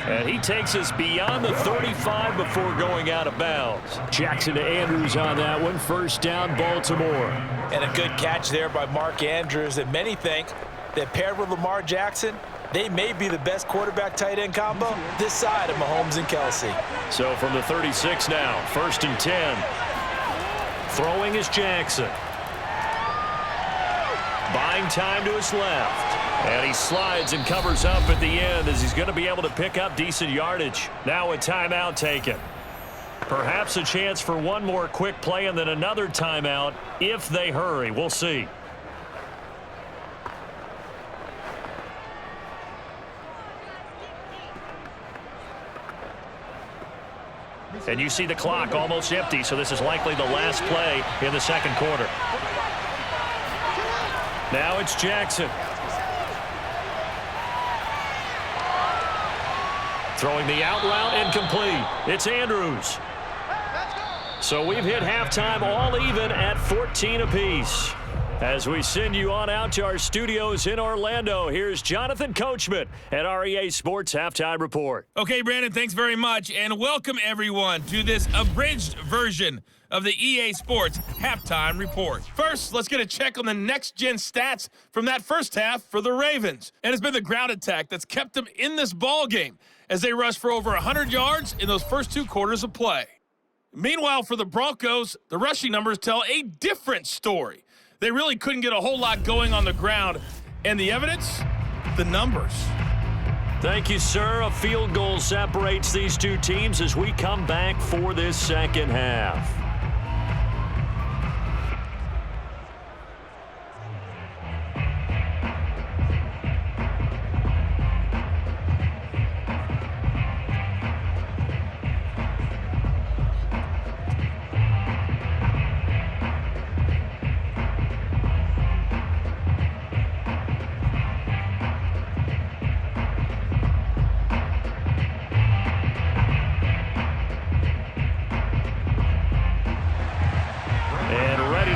And he takes us beyond the 35 before going out of bounds. Jackson to Andrews on that one. First down, Baltimore. And a good catch there by Mark Andrews. And many think that paired with Lamar Jackson, they may be the best quarterback-tight end combo this side of Mahomes and Kelsey. So from the 36 now, 1st and 10. Throwing is Jackson. Buying time to his left. And he slides and covers up at the end as he's going to be able to pick up decent yardage. Now a timeout taken. Perhaps a chance for one more quick play and then another timeout if they hurry. We'll see. And you see the clock almost empty, so this is likely the last play in the 2nd quarter. Now it's Jackson. Throwing the out route incomplete. It's Andrews. So we've hit halftime all even at 14 apiece. As we send you on out to our studios in Orlando, here's Jonathan Coachman at REA Sports Halftime Report. Okay, Brandon, thanks very much, and welcome everyone to this abridged version of the EA Sports Halftime Report. First, let's get a check on the next-gen stats from that first half for the Ravens. And it's been the ground attack that's kept them in this ball game as they rushed for over 100 yards in those first 2 quarters of play. Meanwhile, for the Broncos, the rushing numbers tell a different story. They really couldn't get a whole lot going on the ground. And the evidence? The numbers. Thank you, sir. A field goal separates these two teams as we come back for this second half.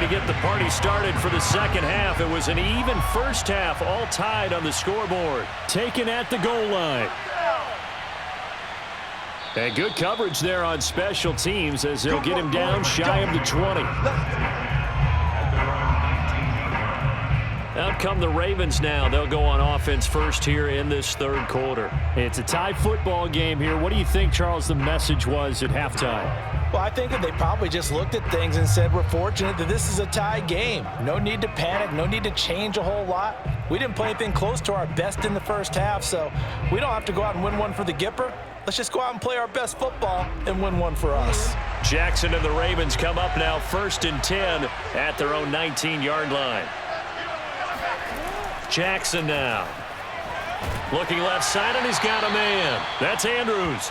Get the party started for the second half. It was an even first half, all tied on the scoreboard. Taken at the goal line. And good coverage there on special teams as they'll get him down shy of the 20. Out come the Ravens now. They'll go on offense first here in this third quarter. It's a tie football game here. What do you think, Charles, the message was at halftime? Well, I think that they probably just looked at things and said, we're fortunate that this is a tie game. No need to panic, no need to change a whole lot. We didn't play anything close to our best in the first half, so we don't have to go out and win one for the Gipper. Let's just go out and play our best football and win one for us. Jackson and the Ravens come up now 1st and 10 at their own 19-yard line. Jackson now. Looking left side, and he's got a man. That's Andrews.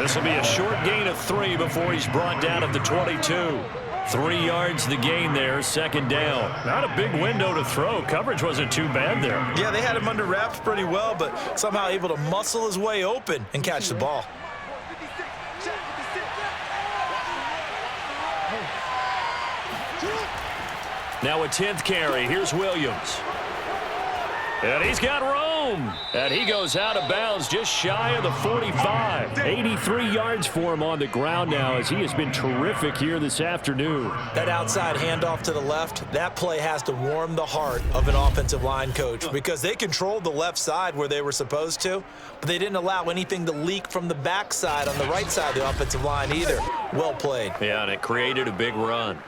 This will be a short gain of 3 before he's brought down at the 22. 3 yards the gain there, second down. Not a big window to throw. Coverage wasn't too bad there. Yeah, they had him under wraps pretty well, but somehow able to muscle his way open and catch the ball. Now a 10th carry. Here's Williams. And he's got room. And he goes out of bounds just shy of the 45. 83 yards for him on the ground now as he has been terrific here this afternoon. That outside handoff to the left, that play has to warm the heart of an offensive line coach because they controlled the left side where they were supposed to, but they didn't allow anything to leak from the backside on the right side of the offensive line either. Well played. Yeah, and it created a big run.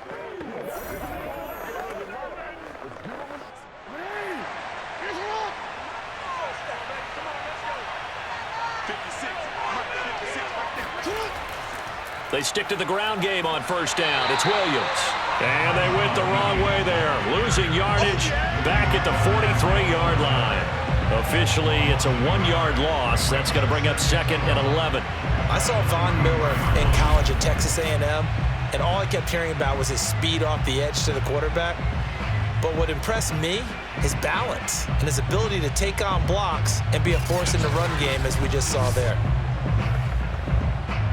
They stick to the ground game on first down. It's Williams. And they went the wrong way there. Losing yardage back at the 43-yard line. Officially, it's a 1-yard loss. That's going to bring up 2nd and 11. I saw Von Miller in college at Texas A&M, and all I kept hearing about was his speed off the edge to the quarterback. But what impressed me, his balance and his ability to take on blocks and be a force in the run game as we just saw there.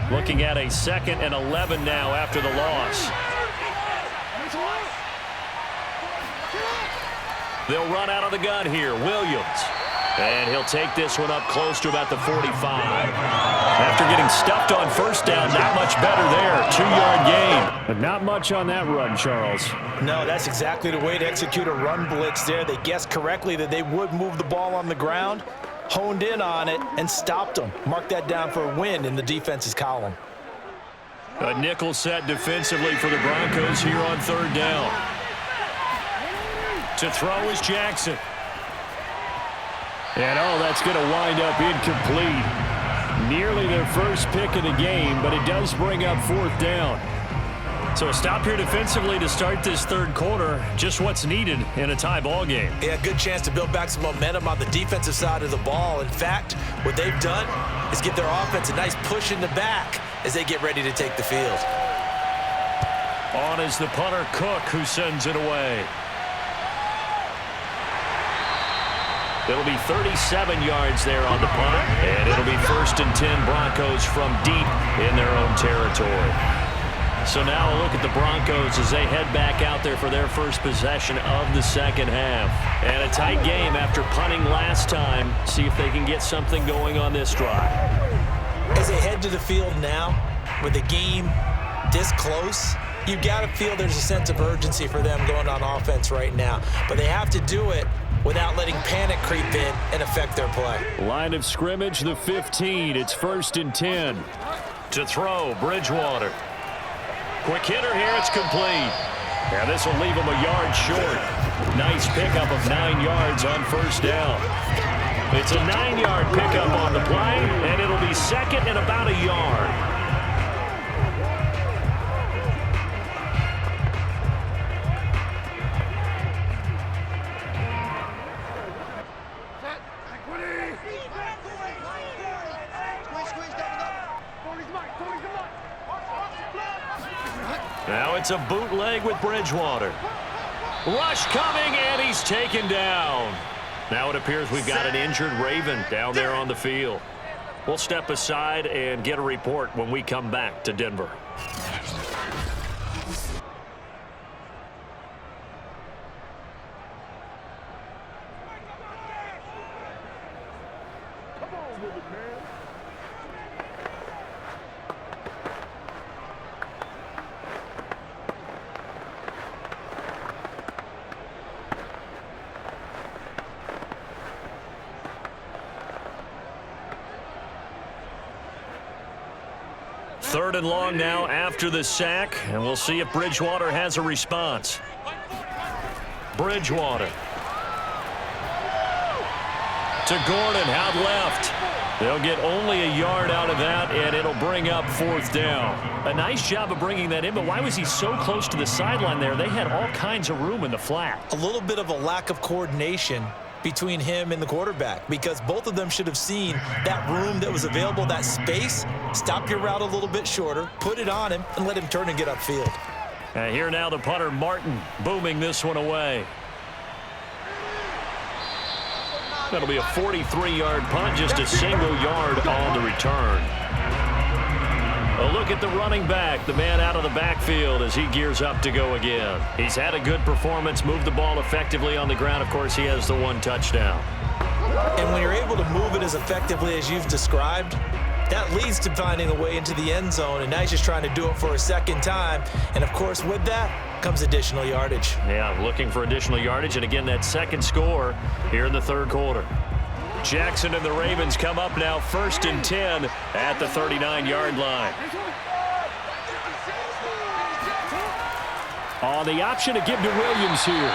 Looking at a 2nd and 11 now after the loss. They'll run out of the gun here. Williams. And he'll take this one up close to about the 45. After getting stuffed on first down, not much better there. 2-yard gain. But not much on that run, Charles. No, that's exactly the way to execute a run blitz there. They guessed correctly that they would move the ball on the ground, honed in on it, and stopped them. Mark that down for a win in the defense's column. A nickel set defensively for the Broncos here on 3rd down. To throw is Jackson. And that's going to wind up incomplete. Nearly their first pick of the game, but it does bring up 4th down. So a stop here defensively to start this 3rd quarter. Just what's needed in a tie ball game. Yeah, good chance to build back some momentum on the defensive side of the ball. In fact, what they've done is give their offense a nice push in the back as they get ready to take the field. On is the punter, Cook, who sends it away. It'll be 37 yards there on the punt, and it'll be 1st and 10 Broncos from deep in their own territory. So now a look at the Broncos as they head back out there for their first possession of the second half. And a tight game after punting last time. See if they can get something going on this drive. As they head to the field now, with the game this close, you've got to feel there's a sense of urgency for them going on offense right now. But they have to do it without letting panic creep in and affect their play. Line of scrimmage, the 15. It's 1st and 10. To throw, Bridgewater. Quick hitter here, it's complete. Yeah, this will leave him a yard short. Nice pickup of 9 yards on first down. It's a 9-yard pickup on the play, and it'll be second and about a yard. Now it's a bootleg with Bridgewater. Rush coming, and he's taken down. Now it appears we've got an injured Raven down there on the field. We'll step aside and get a report when we come back to Denver. Third and long now after the sack, and we'll see if Bridgewater has a response. Bridgewater. To Gordon, out left. They'll get only a yard out of that, and it'll bring up 4th down. A nice job of bringing that in, but why was he so close to the sideline there? They had all kinds of room in the flat. A little bit of a lack of coordination between him and the quarterback, because both of them should have seen that room that was available, that space. Stop your route a little bit shorter, put it on him, and let him turn and get upfield. Here now the punter, Martin, booming this one away. That'll be a 43-yard punt, just a single yard on the return. A look at the running back, the man out of the backfield as he gears up to go again. He's had a good performance, moved the ball effectively on the ground. Of course, he has the 1 touchdown. And when you're able to move it as effectively as you've described, that leads to finding a way into the end zone, and now he's just trying to do it for a second time. And, of course, with that comes additional yardage. Yeah, looking for additional yardage, and again, that second score here in the third quarter. Jackson and the Ravens come up now 1st and 10 at the 39-yard line. The option to give to Williams here.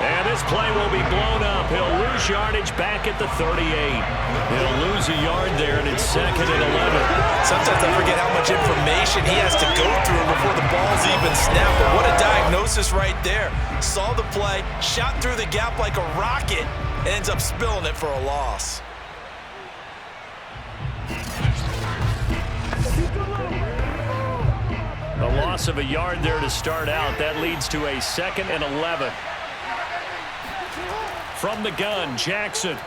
And this play will be blown up. He'll lose yardage back at the 38. He'll lose a yard there, and it's 2nd and 11. Sometimes I forget how much information he has to go through before the ball's even snapped. But what a diagnosis right there. Saw the play, shot through the gap like a rocket, and ends up spilling it for a loss. A loss of a yard there to start out. That leads to a 2nd and 11. From the gun, Jackson.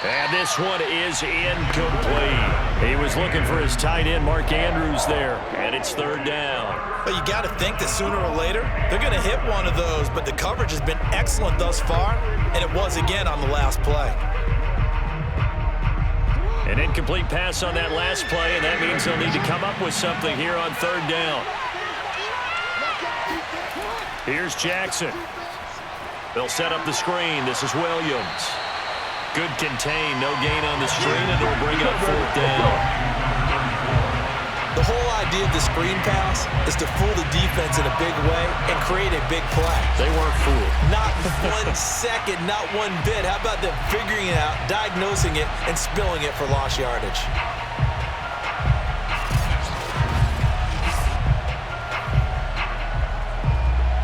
And this one is incomplete. He was looking for his tight end, Mark Andrews, there. And it's 3rd down. But you got to think that sooner or later, they're going to hit one of those. But the coverage has been excellent thus far, and it was again on the last play. An incomplete pass on that last play, and that means they'll need to come up with something here on 3rd down. Here's Jackson. They'll set up the screen. This is Williams. Good contain, no gain on the screen, and it'll bring up 4th down. The whole idea of the screen pass is to fool the defense in a big way and create a big play. They weren't fooled. Not 1 second, not one bit. How about them figuring it out, diagnosing it, and spilling it for lost yardage?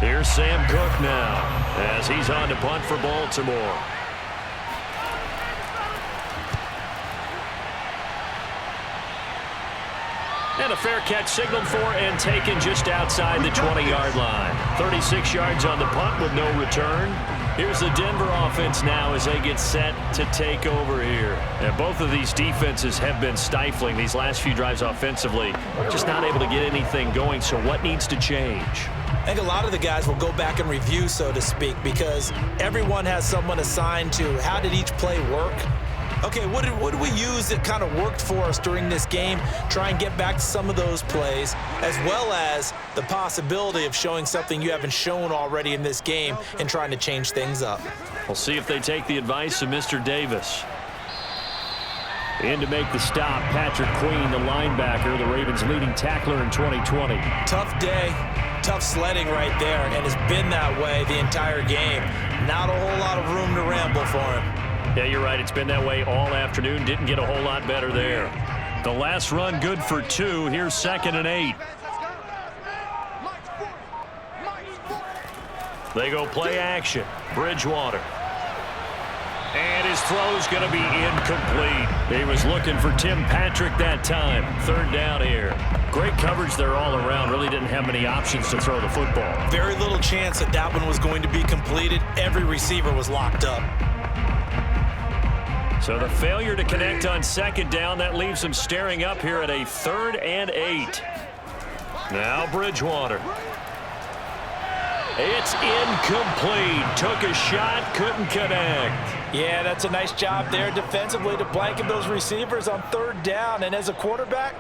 Here's Sam Cook now as he's on to punt for Baltimore. And a fair catch signaled for and taken just outside the 20-yard line. 36 yards on the punt with no return. Here's the Denver offense now as they get set to take over here. And both of these defenses have been stifling these last few drives offensively. Just not able to get anything going, so what needs to change? I think a lot of the guys will go back and review, so to speak, because everyone has someone assigned to how did each play work. Okay, what did we use that kind of worked for us during this game? Try and get back to some of those plays, as well as the possibility of showing something you haven't shown already in this game and trying to change things up. We'll see if they take the advice of Mr. Davis. In to make the stop, Patrick Queen, the linebacker, the Ravens' leading tackler in 2020. Tough day, tough sledding right there, and it's been that way the entire game. Not a whole lot of room to ramble for him. Yeah, you're right. It's been that way all afternoon. Didn't get a whole lot better there. The last run good for 2. Here's 2nd and 8. They go play action. Bridgewater. And his throw's going to be incomplete. He was looking for Tim Patrick that time. 3rd down here. Great coverage there all around. Really didn't have many options to throw the football. Very little chance that one was going to be completed. Every receiver was locked up. So the failure to connect on 2nd down, that leaves him staring up here at a 3rd and 8. Now Bridgewater. It's incomplete. Took a shot, couldn't connect. Yeah, that's a nice job there defensively to blanket those receivers on 3rd down. And as a quarterback,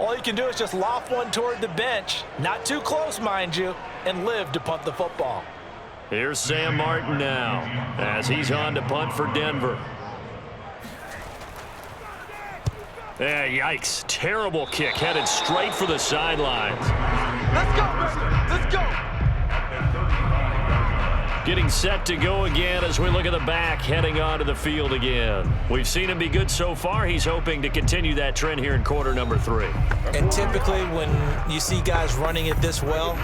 all you can do is just loft one toward the bench. Not too close, mind you, and live to punt the football. Here's Sam Martin now as he's on to punt for Denver. Yeah, yikes. Terrible kick headed straight for the sidelines. Let's go, baby. Let's go. Getting set to go again as we look at the back heading onto the field again. We've seen him be good so far. He's hoping to continue that trend here in quarter number 3. And typically when you see guys running it this well,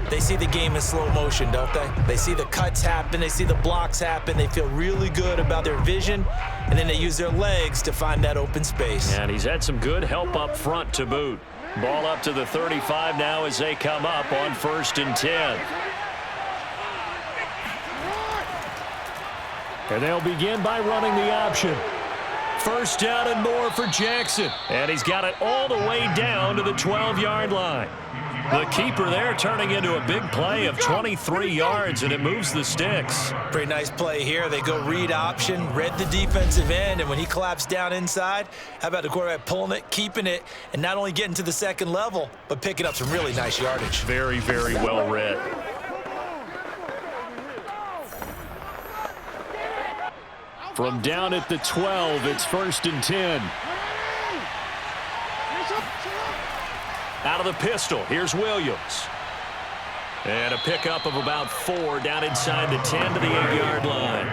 they see the game in slow motion, don't they? They see the cuts happen. They see the blocks happen. They feel really good about their vision, and then they use their legs to find that open space. And he's had some good help up front to boot. Ball up to the 35 now as they come up on 1st and 10. And they'll begin by running the option. 1st down and more for Jackson. And he's got it all the way down to the 12-yard line. The keeper there turning into a big play of 23 yards, and it moves the sticks. Pretty nice play here. They go read option, read the defensive end, and when he collapsed down inside, how about the quarterback pulling it, keeping it, and not only getting to the 2nd level, but picking up some really nice yardage. Very, very well read. From down at the 12, it's 1st and 10. Out of the pistol, here's Williams. And a pickup of about 4 down inside the 10 to the 8-yard line.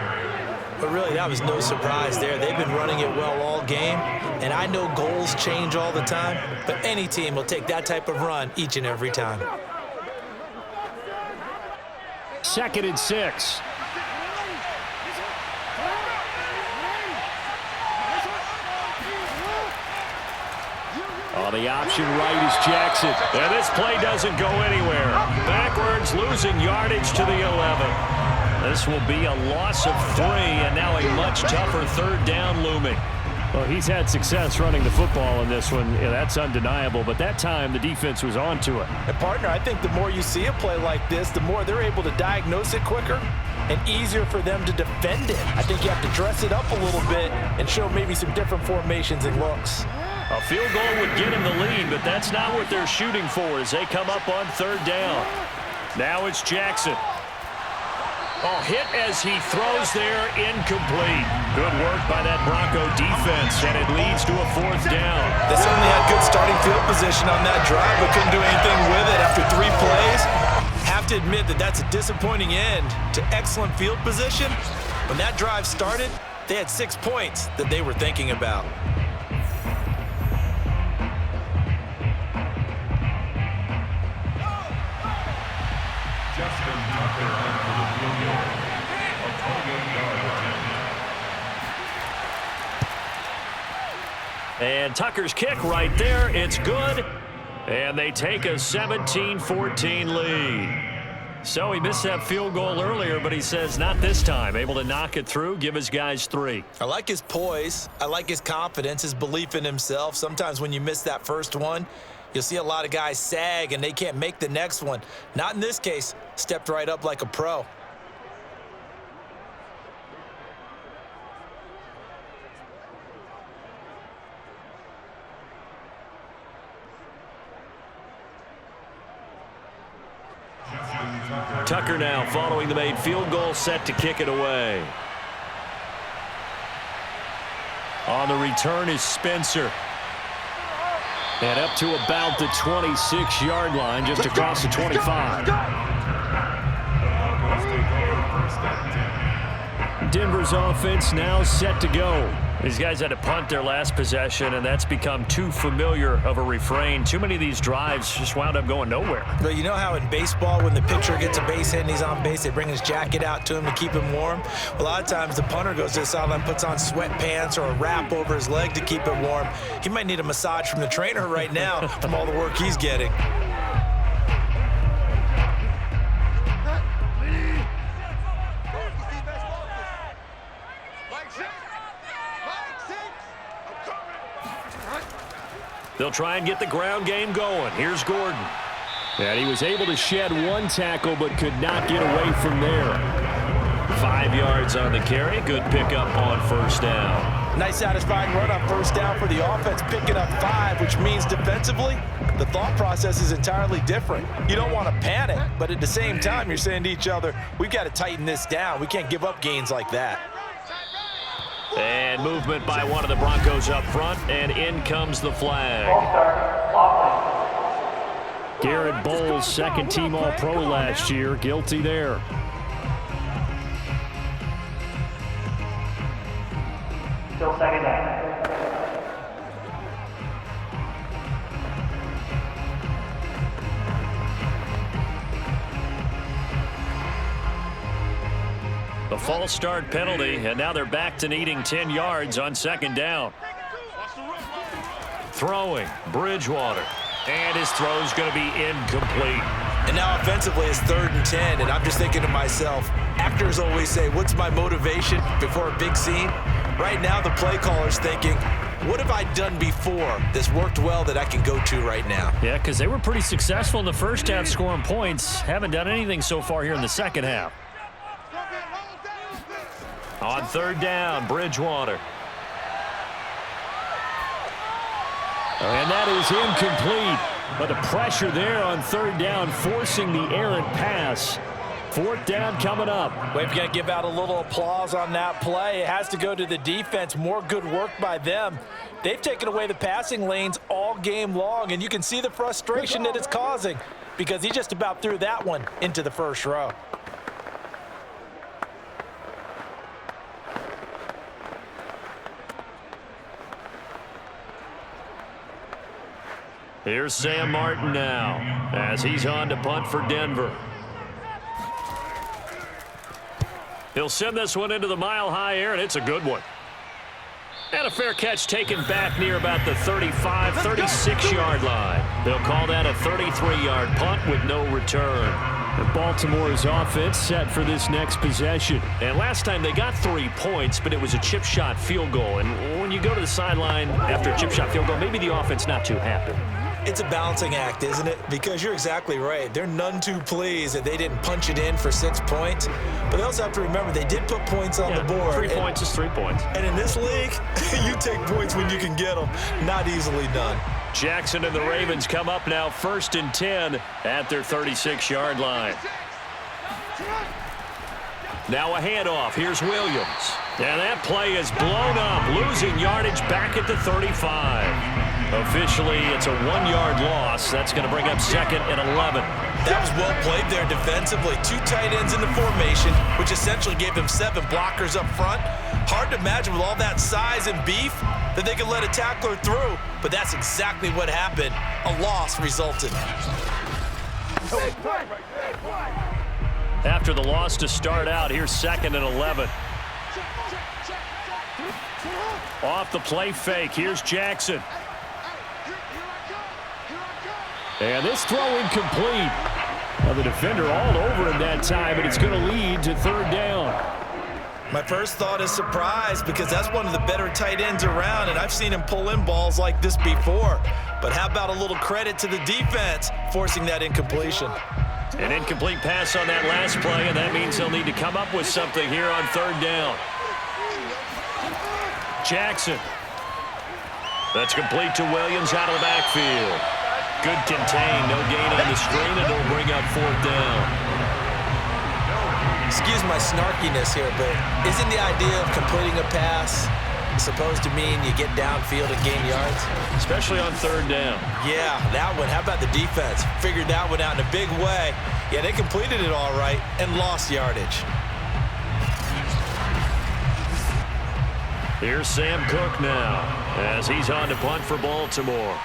But really, that was no surprise there. They've been running it well all game, and I know goals change all the time, but any team will take that type of run each and every time. 2nd and 6. On the option right is Jackson. And this play doesn't go anywhere. Backwards, losing yardage to the 11. This will be a loss of 3, and now a much tougher 3rd down looming. Well, he's had success running the football in this one. Yeah, that's undeniable, but that time the defense was onto it. And partner, I think the more you see a play like this, the more they're able to diagnose it quicker and easier for them to defend it. I think you have to dress it up a little bit and show maybe some different formations and looks. A field goal would get him the lead, but that's not what they're shooting for as they come up on 3rd down. Now it's Jackson. Oh, hit as he throws there, incomplete. Good work by that Bronco defense, and it leads to a 4th down. They certainly had good starting field position on that drive, but couldn't do anything with it after 3 plays. Have to admit that that's a disappointing end to excellent field position. When that drive started, they had 6 points that they were thinking about. And Tucker's kick right there. It's good. And they take a 17-14 lead. So he missed that field goal earlier, but he says not this time. Able to knock it through, give his guys 3. I like his poise. I like his confidence, his belief in himself. Sometimes when you miss that first one, you'll see a lot of guys sag and they can't make the next one. Not in this case. Stepped right up like a pro. Tucker now following the made field goal, set to kick it away. On the return is Spencer. And up to about the 26-yard line, just across the 25. Denver's offense now set to go. These guys had to punt their last possession, and that's become too familiar of a refrain. Too many of these drives just wound up going nowhere. But you know how in baseball, when the pitcher gets a base hit and he's on base, they bring his jacket out to him to keep him warm? A lot of times the punter goes to the sideline, puts on sweatpants or a wrap over his leg to keep him warm. He might need a massage from the trainer right now from all the work he's getting. They'll try and get the ground game going. Here's Gordon. And he was able to shed one tackle but could not get away from there. 5 yards on the carry. Good pickup on first down. Nice satisfying run on first down for the offense, picking up 5, which means defensively, the thought process is entirely different. You don't want to panic, but at the same time, you're saying to each other, we've got to tighten this down. We can't give up gains like that. And movement by one of the Broncos up front, and in comes the flag. Garrett Bowles, second team All-Pro last year, guilty there. Still second down. A false start penalty, and now they're back to needing 10 yards on second down. Throwing, Bridgewater. And his throw's going to be incomplete. And now offensively it's 3rd and 10, and I'm just thinking to myself, actors always say, what's my motivation before a big scene? Right now the play caller's thinking, what have I done before that's worked well that I can go to right now? Yeah, because they were pretty successful in the first half scoring points. Haven't done anything so far here in the second half. On 3rd down, Bridgewater. And that is incomplete. But the pressure there on 3rd down, forcing the errant pass. 4th down coming up. We've got to give out a little applause on that play. It has to go to the defense. More good work by them. They've taken away the passing lanes all game long, and you can see the frustration that it's causing because he just about threw that one into the first row. Here's Sam Martin now as he's on to punt for Denver. He'll send this one into the mile-high air, and it's a good one. And a fair catch taken back near about the 35, 36-yard line. They'll call that a 33-yard punt with no return. And Baltimore's offense set for this next possession. And last time they got 3 points, but it was a chip shot field goal. And when you go to the sideline after a chip shot field goal, maybe the offense not too happy. It's a balancing act, isn't it? Because you're exactly right. They're none too pleased that they didn't punch it in for 6 points. But they also have to remember they did put points on the board. 3 points is 3 points. And in this league, you take points when you can get them. Not easily done. Jackson and the Ravens come up now 1st and 10 at their 36-yard line. Now a handoff. Here's Williams. And that play is blown up, losing yardage back at the 35. Officially, it's a 1-yard loss. That's going to bring up 2nd and 11. That was well played there defensively. 2 tight ends in the formation, which essentially gave them 7 blockers up front. Hard to imagine with all that size and beef that they could let a tackler through, but that's exactly what happened. A loss resulted. After the loss to start out, here's 2nd and 11. Off the play fake, here's Jackson. And this throw incomplete. Well, the defender all over him that time, and it's going to lead to third down. My first thought is surprise because that's one of the better tight ends around, and I've seen him pull in balls like this before. But how about a little credit to the defense forcing that incompletion? An incomplete pass on that last play, and that means they'll need to come up with something here on third down. Jackson. That's complete to Williams out of the backfield. Good contain, no gain on the screen, and it'll bring up fourth down. Excuse my snarkiness here, but isn't the idea of completing a pass supposed to mean you get downfield and gain yards? Especially on third down. Yeah, that one. How about the defense? Figured that one out in a big way. Yeah, they completed it all right and lost yardage. Here's Sam Cook now as he's on to punt for Baltimore.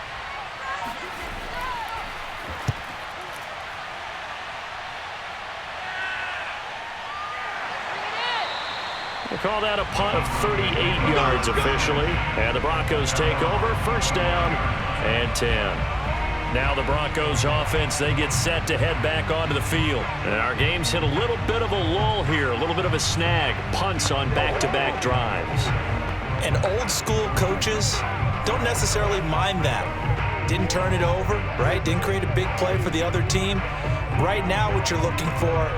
We'll call that a punt of 38 yards officially. And the Broncos take over. First down and 10. Now the Broncos offense, they get set to head back onto the field. And our game's hit a little bit of a lull here, a little bit of a snag. Punts on back-to-back drives. And old school coaches don't necessarily mind that. Didn't turn it over, right? Didn't create a big play for the other team. Right now what you're looking for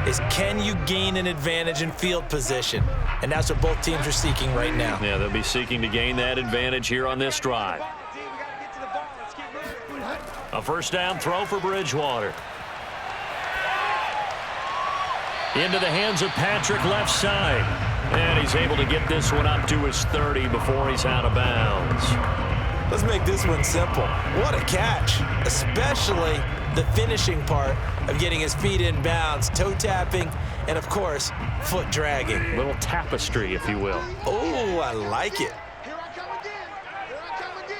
is can you gain an advantage in field position? And that's what both teams are seeking right now. Yeah, they'll be seeking to gain that advantage here on this drive. A first down throw for Bridgewater. Into the hands of Patrick left side. And he's able to get this one up to his 30 before he's out of bounds. Let's make this one simple. What a catch, especially the finishing part of getting his feet in bounds, toe tapping, and of course, foot dragging. A little tapestry, if you will. Oh, I like it. Here I come again. Here I come again.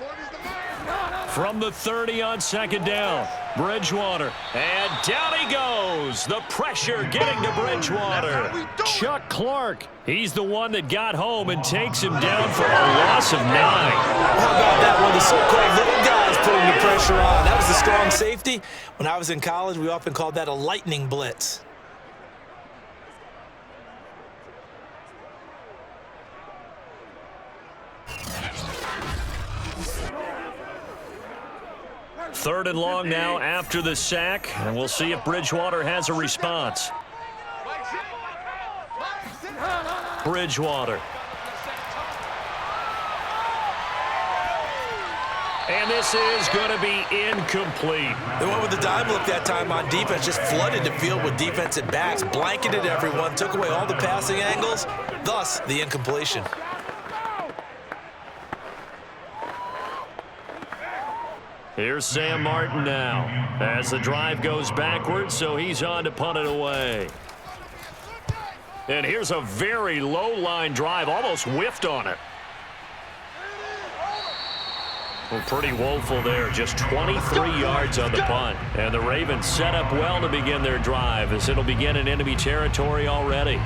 40's the mark. From the 30 on second down, Bridgewater. And down he goes. The pressure getting to Bridgewater. Chuck Clark. He's the one that got home and takes him down for a loss of 9. How about that one? The so-called little guys putting the pressure on. That was the strong safety. When I was in college, we often called that a lightning blitz. Third and long now after the sack, and we'll see if Bridgewater has a response. Bridgewater. And this is going to be incomplete. They went with the dime look that time on defense, just flooded the field with defensive backs, blanketed everyone, took away all the passing angles, thus the incompletion. Here's Sam Martin now as the drive goes backwards, so he's on to punt it away. And here's a very low line drive, almost whiffed on it. Well, pretty woeful there, just 23 yards on the punt. And the Ravens set up well to begin their drive as it'll begin in enemy territory already.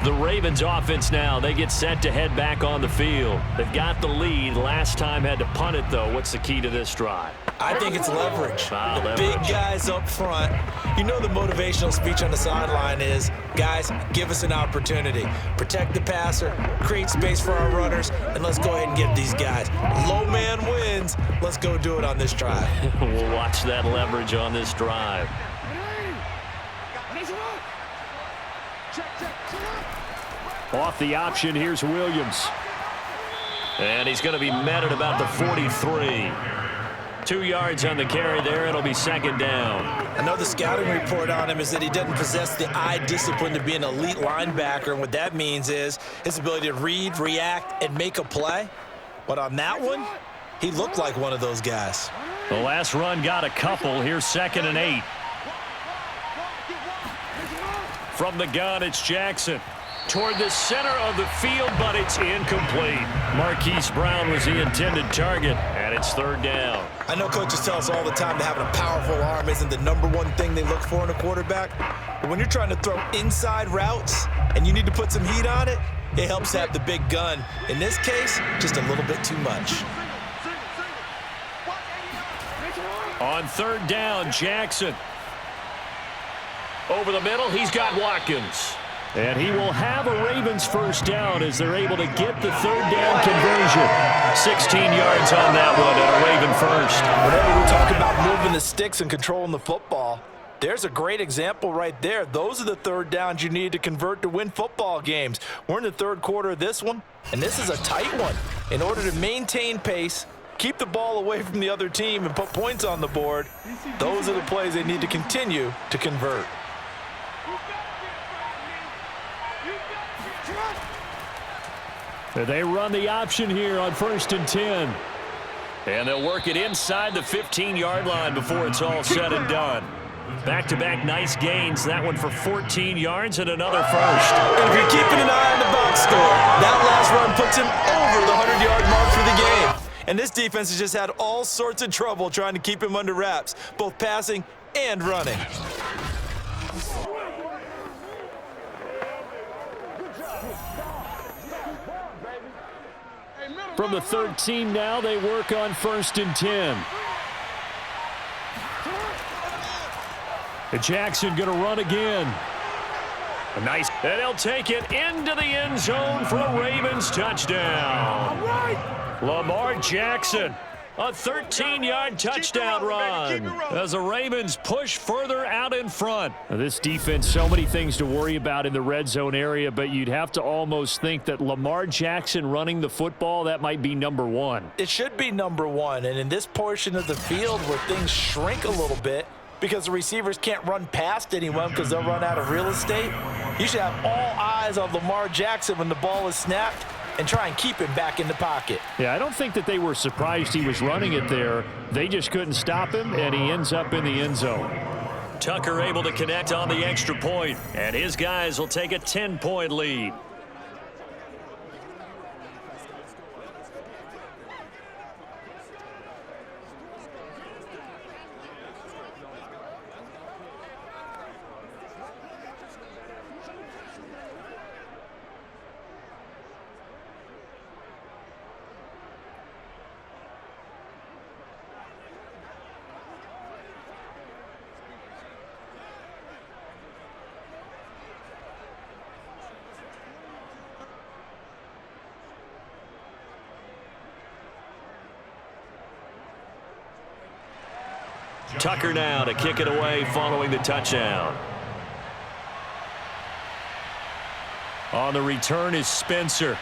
The Ravens offense now, they get set to head back on the field. They've got the lead. Last time had to punt it, though. What's the key to this drive? I think it's leverage. The big guys up front. You know the motivational speech on the sideline is, guys, give us an opportunity. Protect the passer, create space for our runners, and let's go ahead and get these guys. Low man wins. Let's go do it on this drive. We'll watch that leverage on this drive. Off the option, here's Williams. And he's going to be met at about the 43. 2 yards on the carry there. It'll be second down. I know the scouting report on him is that he doesn't possess the eye discipline to be an elite linebacker, and what that means is his ability to read, react, and make a play. But on that one, he looked like one of those guys. The last run got a couple. Here's 2nd and 8. From the gun, it's Jackson. Toward the center of the field, but it's incomplete. Marquise Brown was the intended target, and it's third down. I know coaches tell us all the time that having a powerful arm isn't the #1 thing they look for in a quarterback. But when you're trying to throw inside routes and you need to put some heat on it, it helps have the big gun. In this case, just a little bit too much. On third down, Jackson. Over the middle, he's got Watkins. And he will have a Ravens first down as they're able to get the third down conversion. 16 yards on that one and a Raven first. Whenever we talk about moving the sticks and controlling the football, there's a great example right there. Those are the third downs you need to convert to win football games. We're in the third quarter of this one, and this is a tight one. In order to maintain pace, keep the ball away from the other team, and put points on the board, those are the plays they need to continue to convert. They run the option here on 1st and 10. And they'll work it inside the 15-yard line before it's all said and done. Back-to-back nice gains. That one for 14 yards and another first. And if you're keeping an eye on the box score, that last run puts him over the 100-yard mark for the game. And this defense has just had all sorts of trouble trying to keep him under wraps, both passing and running. From the 13 now, they work on 1st and 10. And Jackson going to run again. A nice, and he'll take it into the end zone for a Ravens touchdown. Lamar Jackson, a 13-yard touchdown run as the Ravens push further out in front. Now, this defense, so many things to worry about in the red zone area, but you'd have to almost think that Lamar Jackson running the football, that might be number one. It should be number one, and in this portion of the field where things shrink a little bit because the receivers can't run past anyone because they'll run out of real estate, you should have all eyes on Lamar Jackson when the ball is snapped and try and keep him back in the pocket. Yeah, I don't think that they were surprised he was running it there. They just couldn't stop him, and he ends up in the end zone. Tucker able to connect on the extra point, and his guys will take a 10-point lead. Tucker now to kick it away following the touchdown. On the return is Spencer.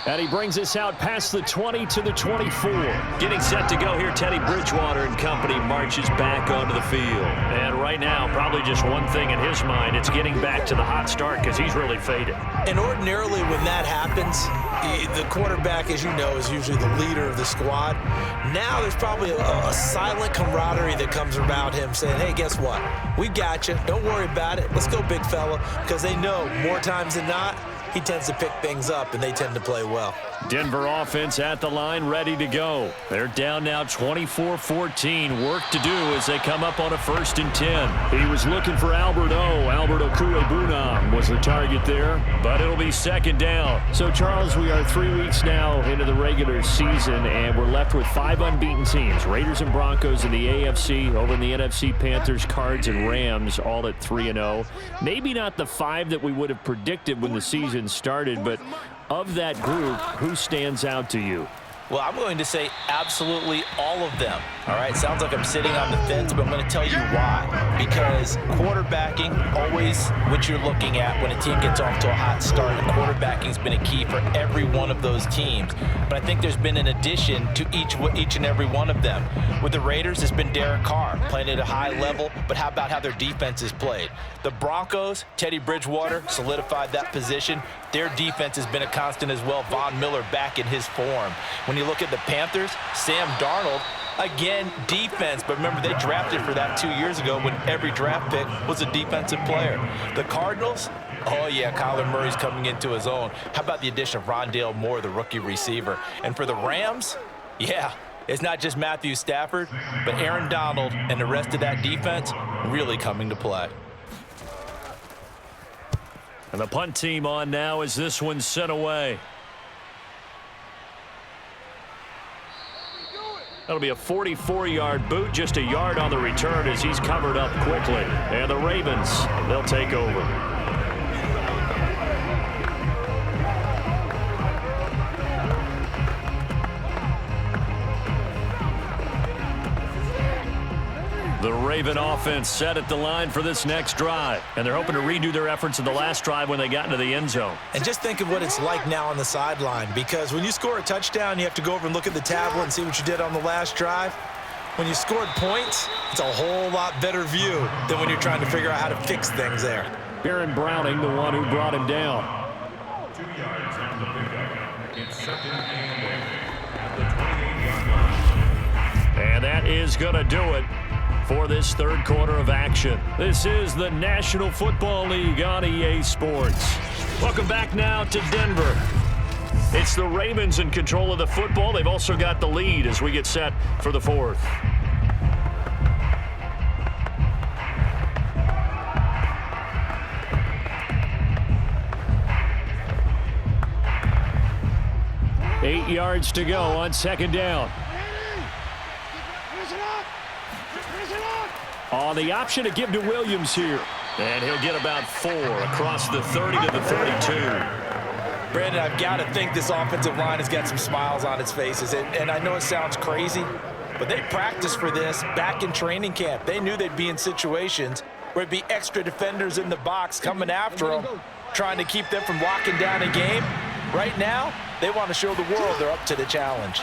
And he brings us out past the 20 to the 24. Getting set to go here, Teddy Bridgewater and company marches back onto the field. And right now, probably just one thing in his mind, it's getting back to the hot start because he's really faded. And ordinarily when that happens, the quarterback, as you know, is usually the leader of the squad. Now there's probably a silent camaraderie that comes about him saying, hey, guess what? We got you. Don't worry about it. Let's go, big fella. Because they know more times than not, he tends to pick things up, and they tend to play well. Denver offense at the line, ready to go. They're down now 24-14. Work to do as they come up on a 1st and 10. He was looking for Albert Okuebunam was the target there, but it'll be 2nd down. So, Charles, we are 3 weeks now into the regular season, and we're left with 5 unbeaten teams. Raiders and Broncos in the AFC, over in the NFC, Panthers, Cards, and Rams, all at 3-0. Maybe not the 5 that we would have predicted when the season started, but of that group, who stands out to you? Well, I'm going to say absolutely all of them. All right, sounds like I'm sitting on the fence, but I'm going to tell you why. Because quarterbacking, always what you're looking at when a team gets off to a hot start, and quarterbacking's been a key for every one of those teams. But I think there's been an addition to each and every one of them. With the Raiders, it's been Derek Carr playing at a high level, but how about how their defense is played? The Broncos, Teddy Bridgewater solidified that position. Their defense has been a constant as well. Von Miller back in his form. When you look at the Panthers, Sam Darnold, again, defense. But remember, they drafted for that 2 years ago when every draft pick was a defensive player. The Cardinals, oh, yeah, Kyler Murray's coming into his own. How about the addition of Rondale Moore, the rookie receiver? And for the Rams, yeah, it's not just Matthew Stafford, but Aaron Donald and the rest of that defense really coming to play. And the punt team on now as this one's sent away. That'll be a 44-yard boot, just a yard on the return as he's covered up quickly. And the Ravens, they'll take over. The Raven offense set at the line for this next drive, and they're hoping to redo their efforts in the last drive when they got into the end zone. And just think of what it's like now on the sideline, because when you score a touchdown, you have to go over and look at the tablet and see what you did on the last drive. When you scored points, it's a whole lot better view than when you're trying to figure out how to fix things there. Baron Browning, the one who brought him down. 2 yards on the pickup. It's second and 1 at the 28-yard line. And that is going to do it for this third quarter of action. This is the National Football League on EA Sports. Welcome back now to Denver. It's the Ravens in control of the football. They've also got the lead as we get set for the fourth. Eight yards to go on second down. On the option to give to Williams here. And he'll get about 4 across the 30 to the 32. Brandon, I've got to think this offensive line has got some smiles on its faces. And I know it sounds crazy, but they practiced for this back in training camp. They knew they'd be in situations where there'd be extra defenders in the box coming after them, trying to keep them from locking down a game. Right now, they want to show the world they're up to the challenge.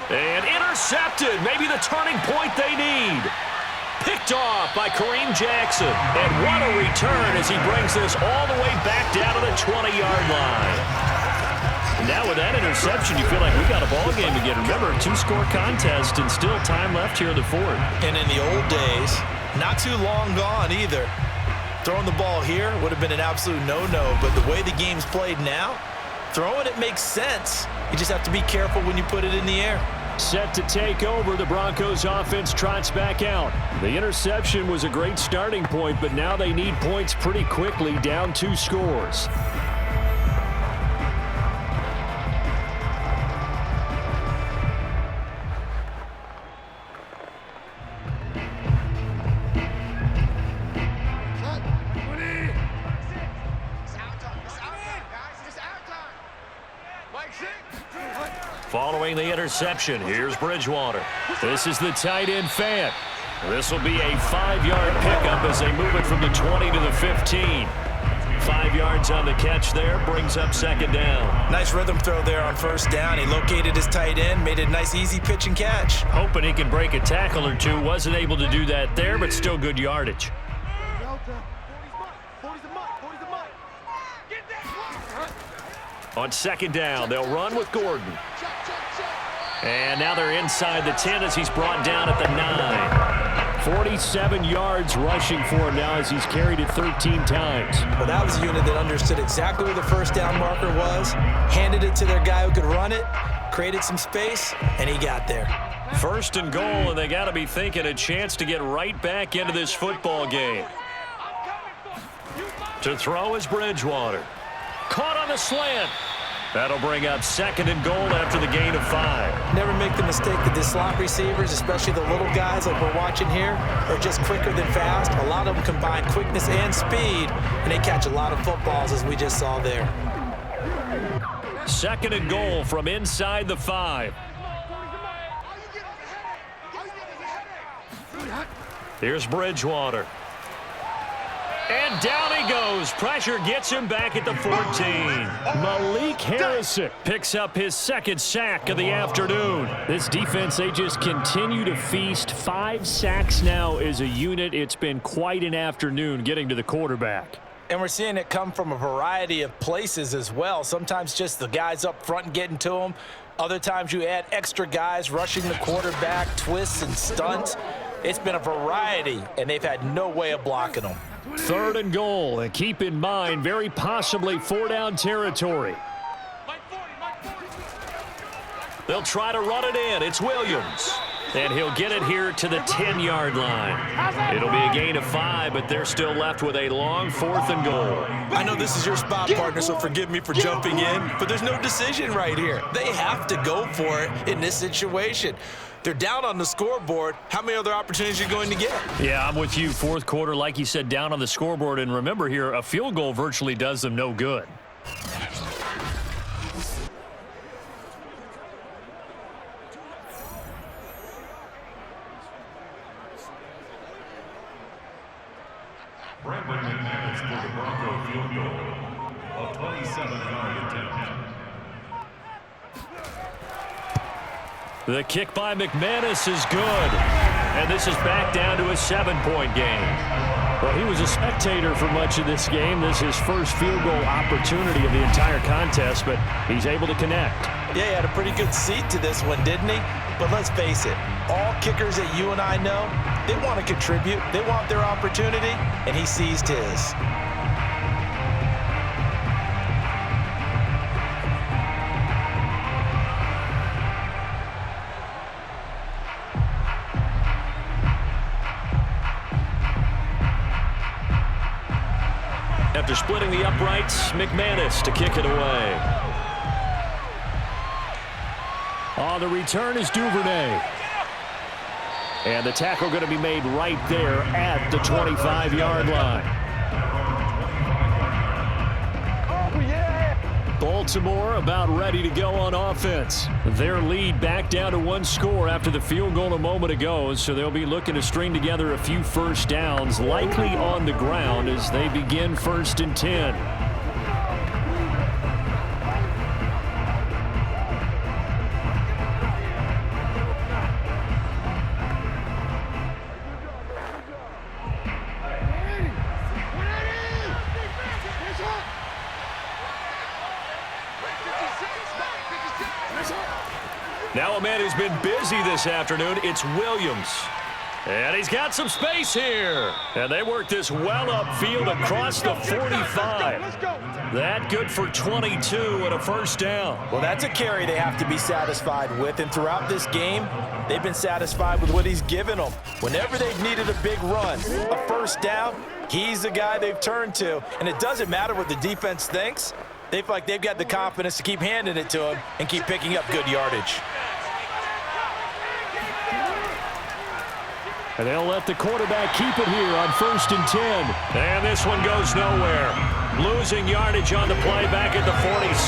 And intercepted, maybe the turning point they need. Picked off by Kareem Jackson. And what a return as he brings this all the way back down to the 20-yard line. And now with that interception, you feel like we got a ball game again. Remember, 2-score contest and still time left here in the fourth. And in the old days, not too long gone either, throwing the ball here would have been an absolute no-no. But the way the game's played now, throwing it makes sense. You just have to be careful when you put it in the air. Set to take over, the Broncos offense trots back out. The interception was a great starting point, but now they need points pretty quickly, down 2 scores. Following the interception, here's Bridgewater. This is the tight end Fant. This will be a 5-yard pickup as they move it from the 20 to the 15. 5 yards on the catch there, brings up second down. Nice rhythm throw there on first down. He located his tight end, made a nice easy pitch and catch. Hoping he can break a tackle or two. Wasn't able to do that there, but still good yardage. On second down, they'll run with Gordon. And now they're inside the 10 as he's brought down at the 9. 47 yards rushing for him now as he's carried it 13 times. Well, that was a unit that understood exactly where the first down marker was, handed it to their guy who could run it, created some space, and he got there. First and goal, and they got to be thinking a chance to get right back into this football game. To throw is Bridgewater. Caught on the slant. That'll bring up second and goal after the gain of 5. Never make the mistake that the slot receivers, especially the little guys like we're watching here, are just quicker than fast. A lot of them combine quickness and speed, and they catch a lot of footballs, as we just saw there. Second and goal from inside the 5. Here's Bridgewater. And down he goes. Pressure gets him back at the 14. Malik Harrison Picks up his second sack of the afternoon. This defense, they just continue to feast. 5 sacks now as a unit. It's been quite an afternoon getting to the quarterback. And we're seeing it come from a variety of places as well. Sometimes just the guys up front and getting to them. Other times you add extra guys rushing the quarterback, twists and stunts. It's been a variety, and they've had no way of blocking them. Third and goal, and keep in mind, very possibly 4-down territory. They'll try to run it in. It's Williams. And he'll get it here to the 10-yard line. It'll be a gain of 5, but they're still left with a long 4th and goal. I know this is your spot, partner, so forgive me for jumping in, but there's no decision right here. They have to go for it in this situation. They're down on the scoreboard. How many other opportunities are you going to get? Yeah, I'm with you. 4th quarter, like you said, down on the scoreboard. And remember here, a field goal virtually does them no good. Brandon McManus for the Broncos field goal. A 27-yard attempt. The kick by McManus is good. And this is back down to a 7-point game. Well, he was a spectator for much of this game. This is his first field goal opportunity of the entire contest, but he's able to connect. Yeah, he had a pretty good seat to this one, didn't he? But let's face it, all kickers that you and I know, they want to contribute. They want their opportunity, and he seized his. After splitting the uprights, McManus to kick it away. On the return is Duvernay. And the tackle going to be made right there at the 25-yard line. Baltimore about ready to go on offense. Their lead back down to 1 score after the field goal a moment ago, so they'll be looking to string together a few first downs, likely on the ground as they begin 1st and 10. Now a man who's been busy this afternoon, it's Williams. And he's got some space here. And they work this well upfield across the 45. That good for 22 and a first down. Well, that's a carry they have to be satisfied with. And throughout this game, they've been satisfied with what he's given them. Whenever they've needed a big run, a first down, he's the guy they've turned to. And it doesn't matter what the defense thinks. They feel like they've got the confidence to keep handing it to him and keep picking up good yardage. And they'll let the quarterback keep it here on 1st and 10. And this one goes nowhere. Losing yardage on the play back at the 46.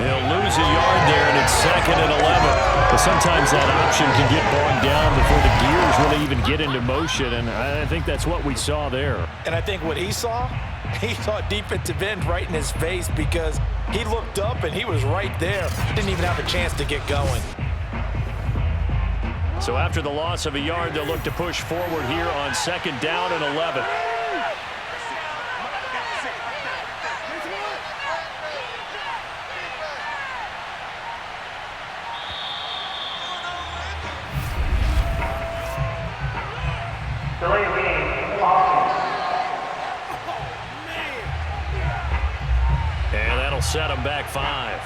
They'll lose a yard there, and it's 2nd and 11. But sometimes that option can get bogged down before the gears really even get into motion, and I think that's what we saw there. And I think what he saw a defensive end right in his face because he looked up and he was right there. Didn't even have a chance to get going. So after the loss of a yard, they'll look to push forward here on 2nd down and 11. Delay of game, Boston. And that'll set them back 5.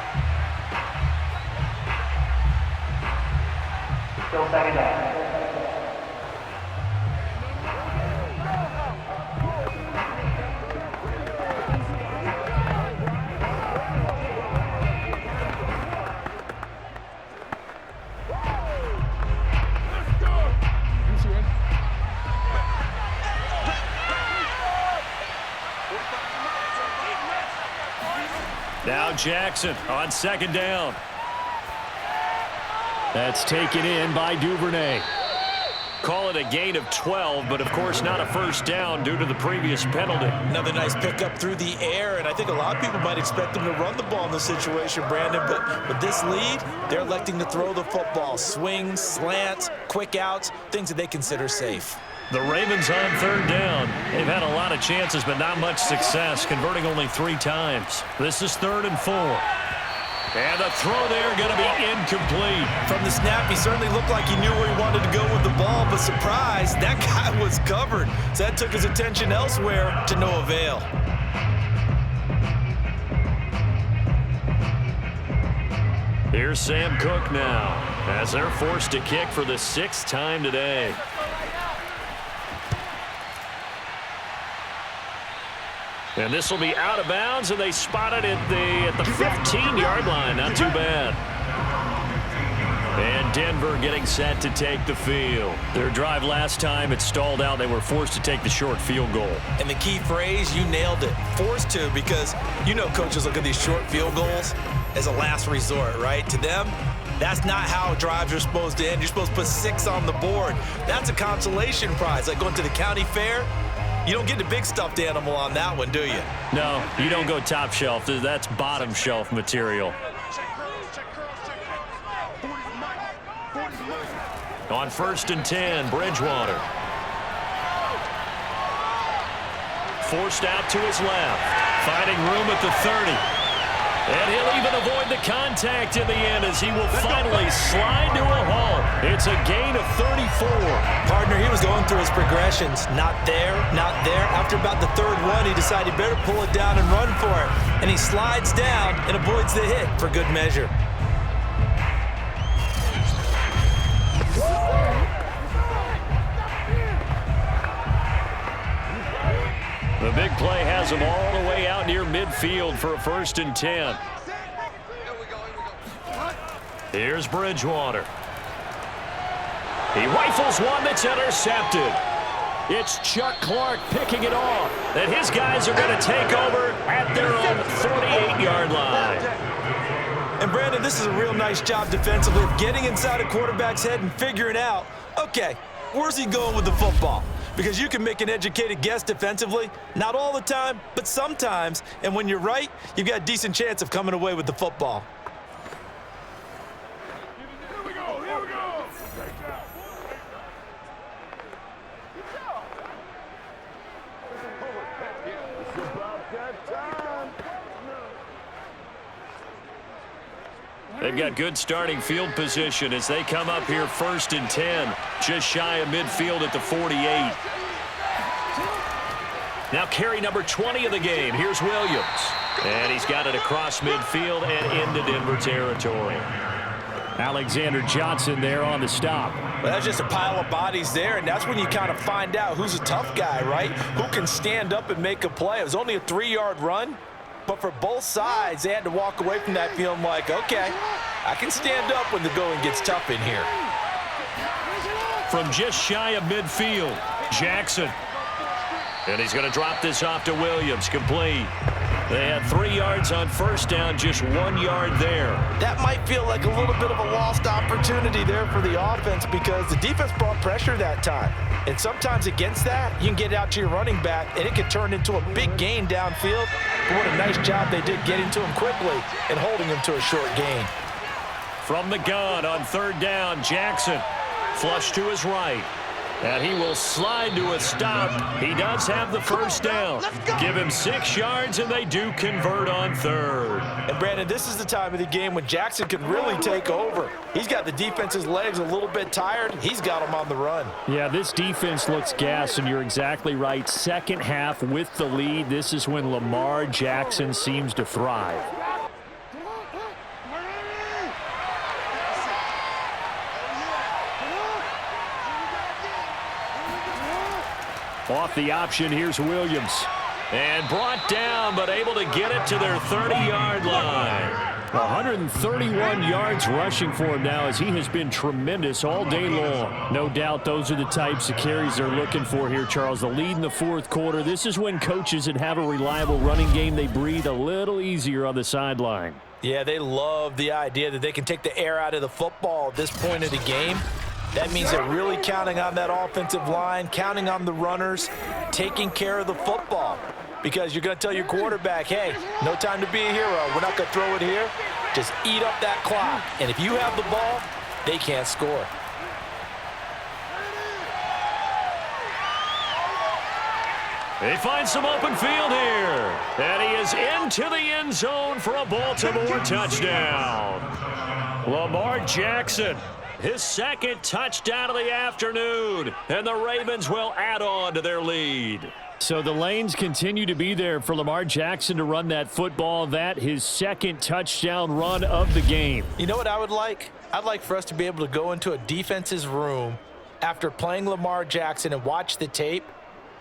Still 2nd down. Now Jackson on 2nd down. That's taken in by Duvernay. Call it a gain of 12, but of course not a first down due to the previous penalty. Another nice pickup through the air, and I think a lot of people might expect them to run the ball in this situation, Brandon, but with this lead, they're electing to throw the football. Swings, slants, quick outs, things that they consider safe. The Ravens on 3rd down. They've had a lot of chances, but not much success, converting only 3 times. This is 3rd and 4. And the throw there going to be incomplete. From the snap, he certainly looked like he knew where he wanted to go with the ball, but surprise, that guy was covered. So that took his attention elsewhere to no avail. Here's Sam Cook now, as they're forced to kick for the 6th time today. And this will be out of bounds, and they spot it at the 15-yard line. Not too bad. And Denver getting set to take the field. Their drive last time, it stalled out. They were forced to take the short field goal. And the key phrase, you nailed it, forced to, because you know coaches look at these short field goals as a last resort, right? To them, that's not how drives are supposed to end. You're supposed to put 6 on the board. That's a consolation prize, like going to the county fair. You don't get the big stuffed animal on that one, do you? No, you don't go top shelf. That's bottom shelf material. On 1st and 10, Bridgewater. Forced out to his left. Finding room at the 30. And he'll even avoid the contact in the end as he will finally slide to a halt. It's a gain of 34. Partner, he was going through his progressions. Not there, not there. After about the 3rd one, he decided he better pull it down and run for it. And he slides down and avoids the hit for good measure. The big play has him all the way out near midfield for a 1st and 10. Here's Bridgewater. He rifles one that's intercepted. It's Chuck Clark picking it off. And his guys are going to take over at their own 48-yard line. And Brandon, this is a real nice job defensively of getting inside a quarterback's head and figuring out, okay, where's he going with the football? Because you can make an educated guess defensively, not all the time, but sometimes. And when you're right, you've got a decent chance of coming away with the football. Here we go, here we go. It's about that time. They've got good starting field position as they come up here 1st and 10, just shy of midfield at the 48. Now carry number 20 of the game. Here's Williams. And he's got it across midfield and into Denver territory. Alexander Johnson there on the stop. Well, that's just a pile of bodies there, and that's when you kind of find out who's a tough guy, right? Who can stand up and make a play. It was only a 3-yard run. But for both sides, they had to walk away from that feeling like, okay, I can stand up when the going gets tough in here. From just shy of midfield, Jackson. And he's going to drop this off to Williams, complete. They had 3 yards on 1st down, just 1 yard there. That might feel like a little bit of a lost opportunity there for the offense because the defense brought pressure that time. And sometimes against that, you can get out to your running back, and it can turn into a big gain downfield. But what a nice job they did getting to him quickly and holding him to a short gain. From the gun on 3rd down, Jackson. Flush to his right. And he will slide to a stop. He does have the 1st down. Give him 6 yards, and they do convert on 3rd. And, Brandon, this is the time of the game when Jackson can really take over. He's got the defense's legs a little bit tired. He's got them on the run. Yeah, this defense looks gassed, and you're exactly right. 2nd half with the lead. This is when Lamar Jackson seems to thrive. Off the option, here's Williams. And brought down, but able to get it to their 30-yard line. 131 yards rushing for him now as he has been tremendous all day long. No doubt those are the types of carries they're looking for here, Charles. The lead in the 4th quarter. This is when coaches that have a reliable running game, they breathe a little easier on the sideline. Yeah, they love the idea that they can take the air out of the football at this point of the game. That means they're really counting on that offensive line, counting on the runners, taking care of the football. Because you're going to tell your quarterback, hey, no time to be a hero. We're not going to throw it here. Just eat up that clock. And if you have the ball, they can't score. He finds some open field here. And he is into the end zone for a Baltimore touchdown. Lamar Jackson. His 2nd touchdown of the afternoon, and the Ravens will add on to their lead. So the lanes continue to be there for Lamar Jackson to run that football. That his second touchdown run of the game. You know what I would like? I'd like for us to be able to go into a defense's room after playing Lamar Jackson and watch the tape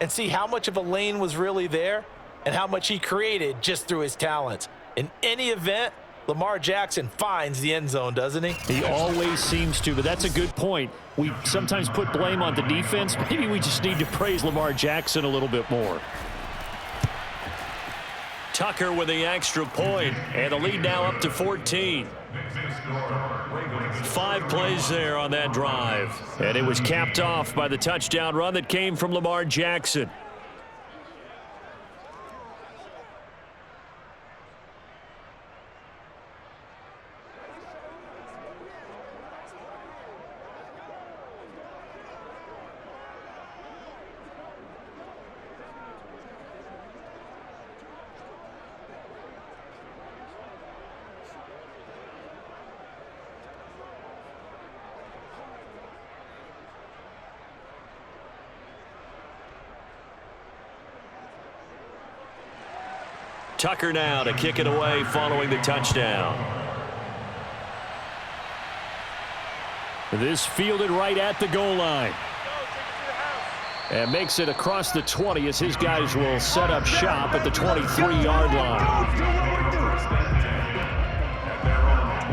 and see how much of a lane was really there and how much he created just through his talents. In any event, Lamar Jackson finds the end zone, doesn't he? He always seems to, but that's a good point. We sometimes put blame on the defense. Maybe we just need to praise Lamar Jackson a little bit more. Tucker with the extra point, and the lead now up to 14. 5 plays there on that drive. And it was capped off by the touchdown run that came from Lamar Jackson. Tucker now to kick it away following the touchdown. This fielded right at the goal line. And makes it across the 20 as his guys will set up shop at the 23-yard line.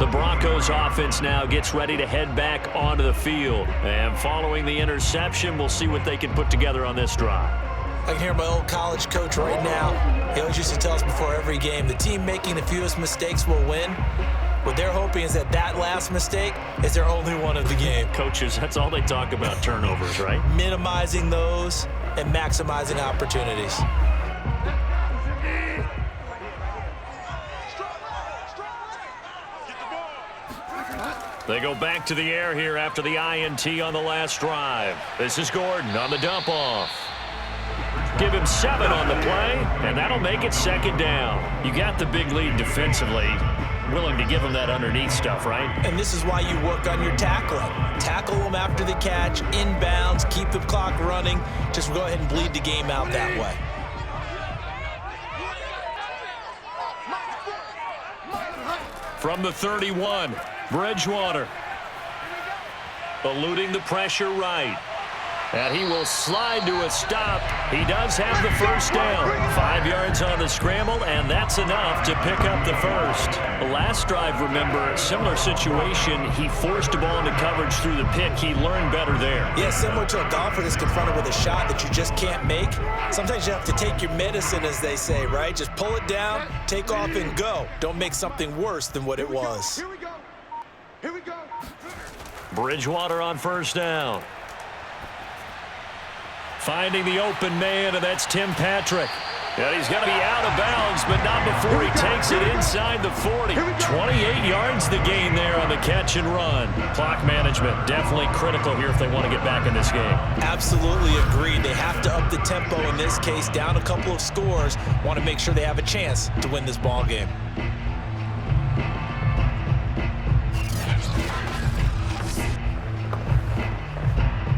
The Broncos offense now gets ready to head back onto the field. And following the interception, we'll see what they can put together on this drive. I can hear my old college coach right now. He always used to tell us before every game, the team making the fewest mistakes will win. What they're hoping is that last mistake is their only one of the game. Coaches, that's all they talk about, turnovers, right? Minimizing those and maximizing opportunities. They go back to the air here after the INT on the last drive. This is Gordon on the dump off. Give him 7 on the play, and that'll make it second down. You got the big lead defensively. Willing to give him that underneath stuff, right? And this is why you work on your tackling. Tackle them after the catch, inbounds, keep the clock running. Just go ahead and bleed the game out that way. From the 31, Bridgewater. Eluding the pressure right. And he will slide to a stop. He does have the first down. 5 yards on the scramble, and that's enough to pick up the first. The last drive, remember, similar situation. He forced a ball into coverage through the pick. He learned better there. Yeah, similar to a golfer that's confronted with a shot that you just can't make. Sometimes you have to take your medicine, as they say, right? Just pull it down, take off, and go. Don't make something worse than what it was. Here we go. Here we go. Bridgewater on first down. Finding the open man, and that's Tim Patrick. And he's going to be out of bounds, but not before he takes it inside the 40. 28 yards the gain there on the catch and run. Clock management definitely critical here if they want to get back in this game. Absolutely agreed. They have to up the tempo in this case, down a couple of scores. Want to make sure they have a chance to win this ball game.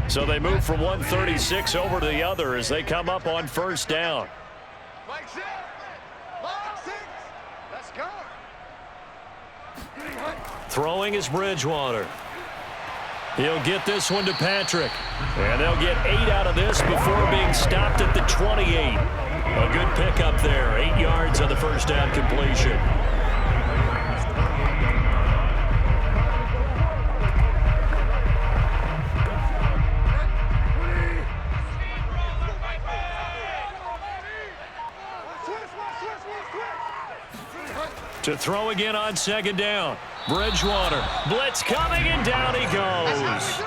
So they move from 136 over to the other as they come up on first down. Like 6. Like 6. Let's go. Throwing is Bridgewater. He'll get this one to Patrick. And they'll get 8 out of this before being stopped at the 28. A good pickup there. 8 yards on the first down completion. To throw again on second down. Bridgewater. Blitz coming, and down he goes.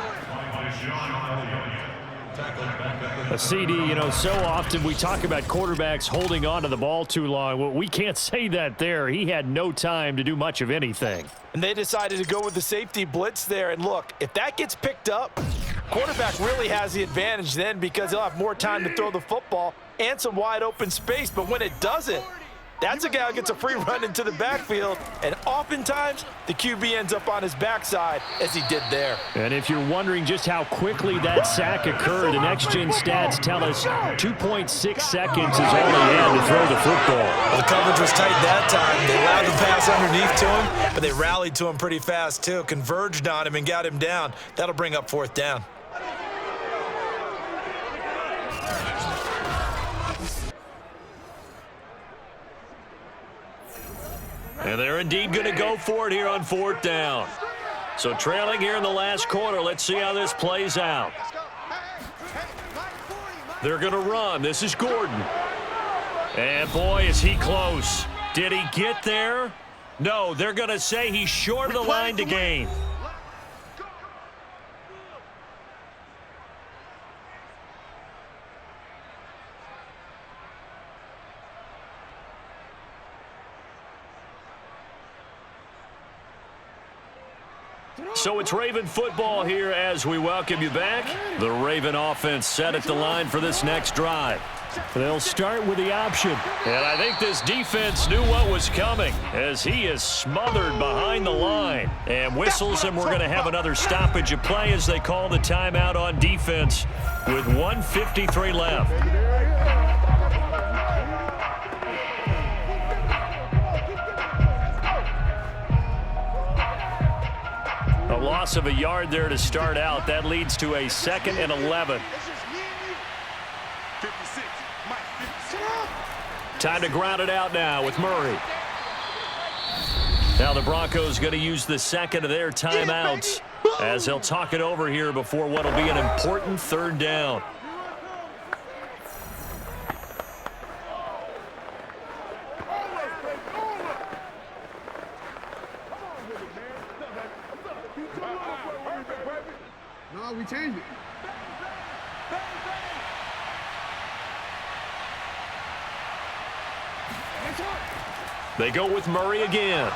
A CD, you know, so often we talk about quarterbacks holding on to the ball too long. Well, we can't say that there. He had no time to do much of anything. And they decided to go with the safety blitz there. And look, if that gets picked up, quarterback really has the advantage then because he'll have more time to throw the football and some wide open space. But when it doesn't, That's a guy who gets a free run into the backfield, and oftentimes the QB ends up on his backside as he did there. And if you're wondering just how quickly that sack occurred, the next-gen stats tell us 2.6 seconds is all he had to throw the football. Well, the coverage was tight that time. They allowed the pass underneath to him, but they rallied to him pretty fast too, converged on him and got him down. That'll bring up 4th down. And they're indeed going to go for it here on 4th down. So trailing here in the last quarter. Let's see how this plays out. They're going to run. This is Gordon. And boy, is he close. Did he get there? No, they're going to say he's short of the line to gain. So it's Raven football here as we welcome you back. The Raven offense set at the line for this next drive. They'll start with the option. And I think this defense knew what was coming as he is smothered behind the line and whistles, and we're going to have another stoppage of play as they call the timeout on defense with 1:53 left. A loss of a yard there to start out. That leads to a 2nd and 11. Time to ground it out now with Murray. Now the Broncos going to use the 2nd of their timeouts as they'll talk it over here before what will be an important 3rd down. No, we changed it. They go with Murray again.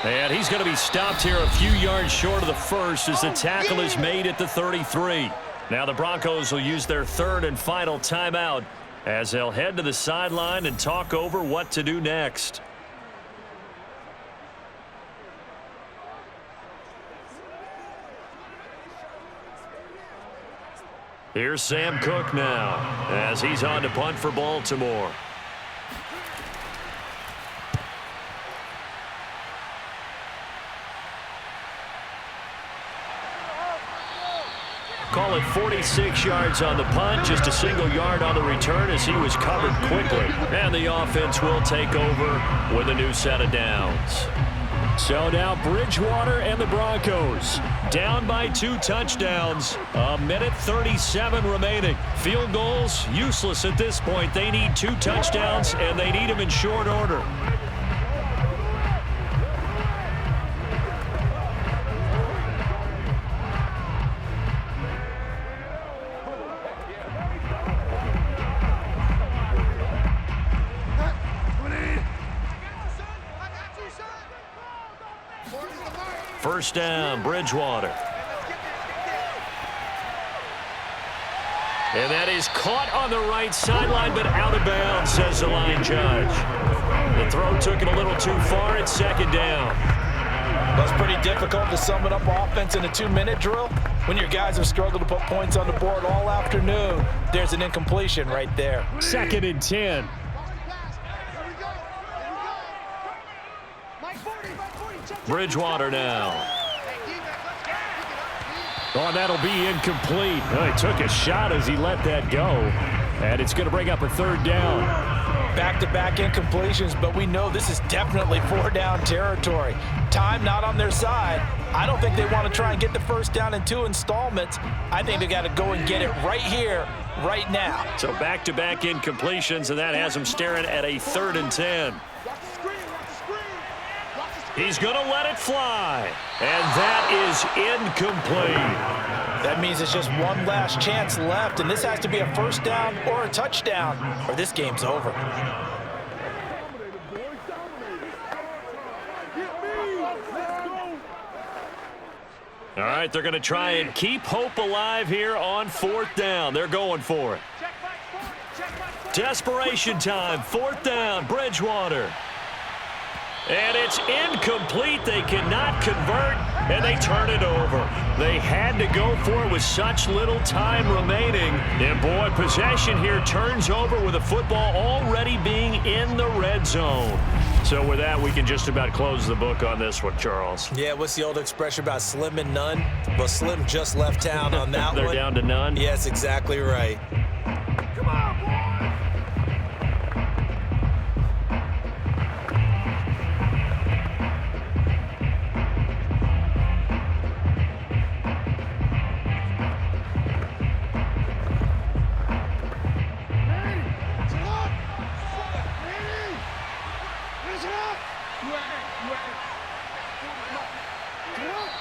And he's going to be stopped here a few yards short of the first as the tackle is made at the 33. Now the Broncos will use their 3rd and final timeout as they'll head to the sideline and talk over what to do next. Here's Sam Cook now as he's on to punt for Baltimore. Call it 46 yards on the punt, just a single yard on the return as he was covered quickly. And the offense will take over with a new set of downs. So now Bridgewater and the Broncos down by 2 touchdowns. 1:37 remaining. Field goals useless at this point. They need 2 touchdowns, and they need them in short order. First down, Bridgewater. And that is caught on the right sideline, but out of bounds, says the line judge. The throw took it a little too far. It's 2nd down. Well, it's pretty difficult to sum it up offense in a 2-minute drill. When your guys have struggled to put points on the board all afternoon, there's an incompletion right there. 2nd and 10. Bridgewater now. Oh, that'll be incomplete. Oh, he took a shot as he let that go. And it's going to bring up a 3rd down. Back-to-back incompletions, but we know this is definitely 4-down territory. Time not on their side. I don't think they want to try and get the 1st down in 2 installments. I think they got to go and get it right here, right now. So back-to-back incompletions, and that has them staring at a 3rd and 10. He's going to let it fly, and that is incomplete. That means it's just one last chance left, and this has to be a 1st down or a touchdown, or this game's over. All right, they're going to try and keep hope alive here on 4th down. They're going for it. Desperation time, 4th down, Bridgewater. And it's incomplete. They cannot convert, and they turn it over. They had to go for it with such little time remaining. And, boy, possession here turns over with the football already being in the red zone. So with that, we can just about close the book on this one, Charles. Yeah, what's the old expression about slim and none? Well, Slim just left town on that They're one. down to none? Yes, exactly right. Come on, boy!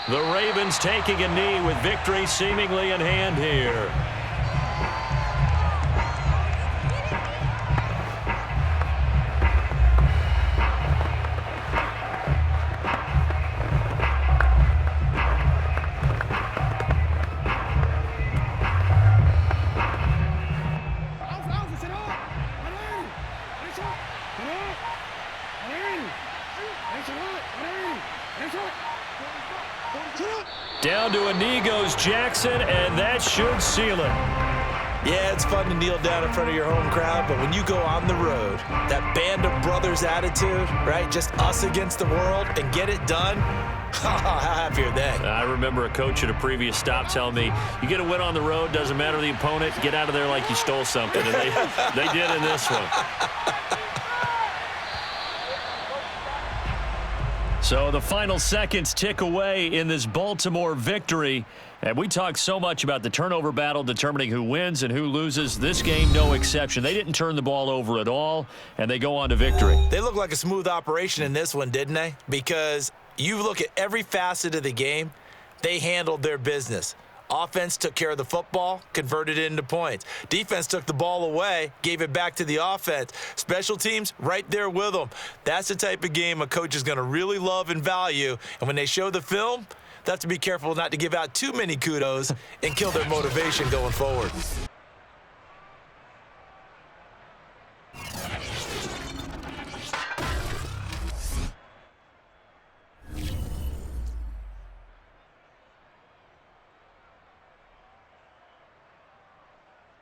The Ravens taking a knee with victory seemingly in hand here. Down to a knee goes Jackson, and that should seal it. Yeah, it's fun to kneel down in front of your home crowd, but when you go on the road, that band of brothers attitude, right? Just us against the world and get it done. How happy are they? I remember a coach at a previous stop telling me, you get a win on the road, doesn't matter the opponent, get out of there like you stole something. And they did in this one. So the final seconds tick away in this Baltimore victory. And we talk so much about the turnover battle determining who wins and who loses. This game, no exception. They didn't turn the ball over at all, and they go on to victory. They look like a smooth operation in this one, didn't they? Because you look at every facet of the game, they handled their business. Offense took care of the football, converted it into points. Defense took the ball away, gave it back to the offense. Special teams, right there with them. That's the type of game a coach is going to really love and value. And when they show the film, they have to be careful not to give out too many kudos and kill their motivation going forward.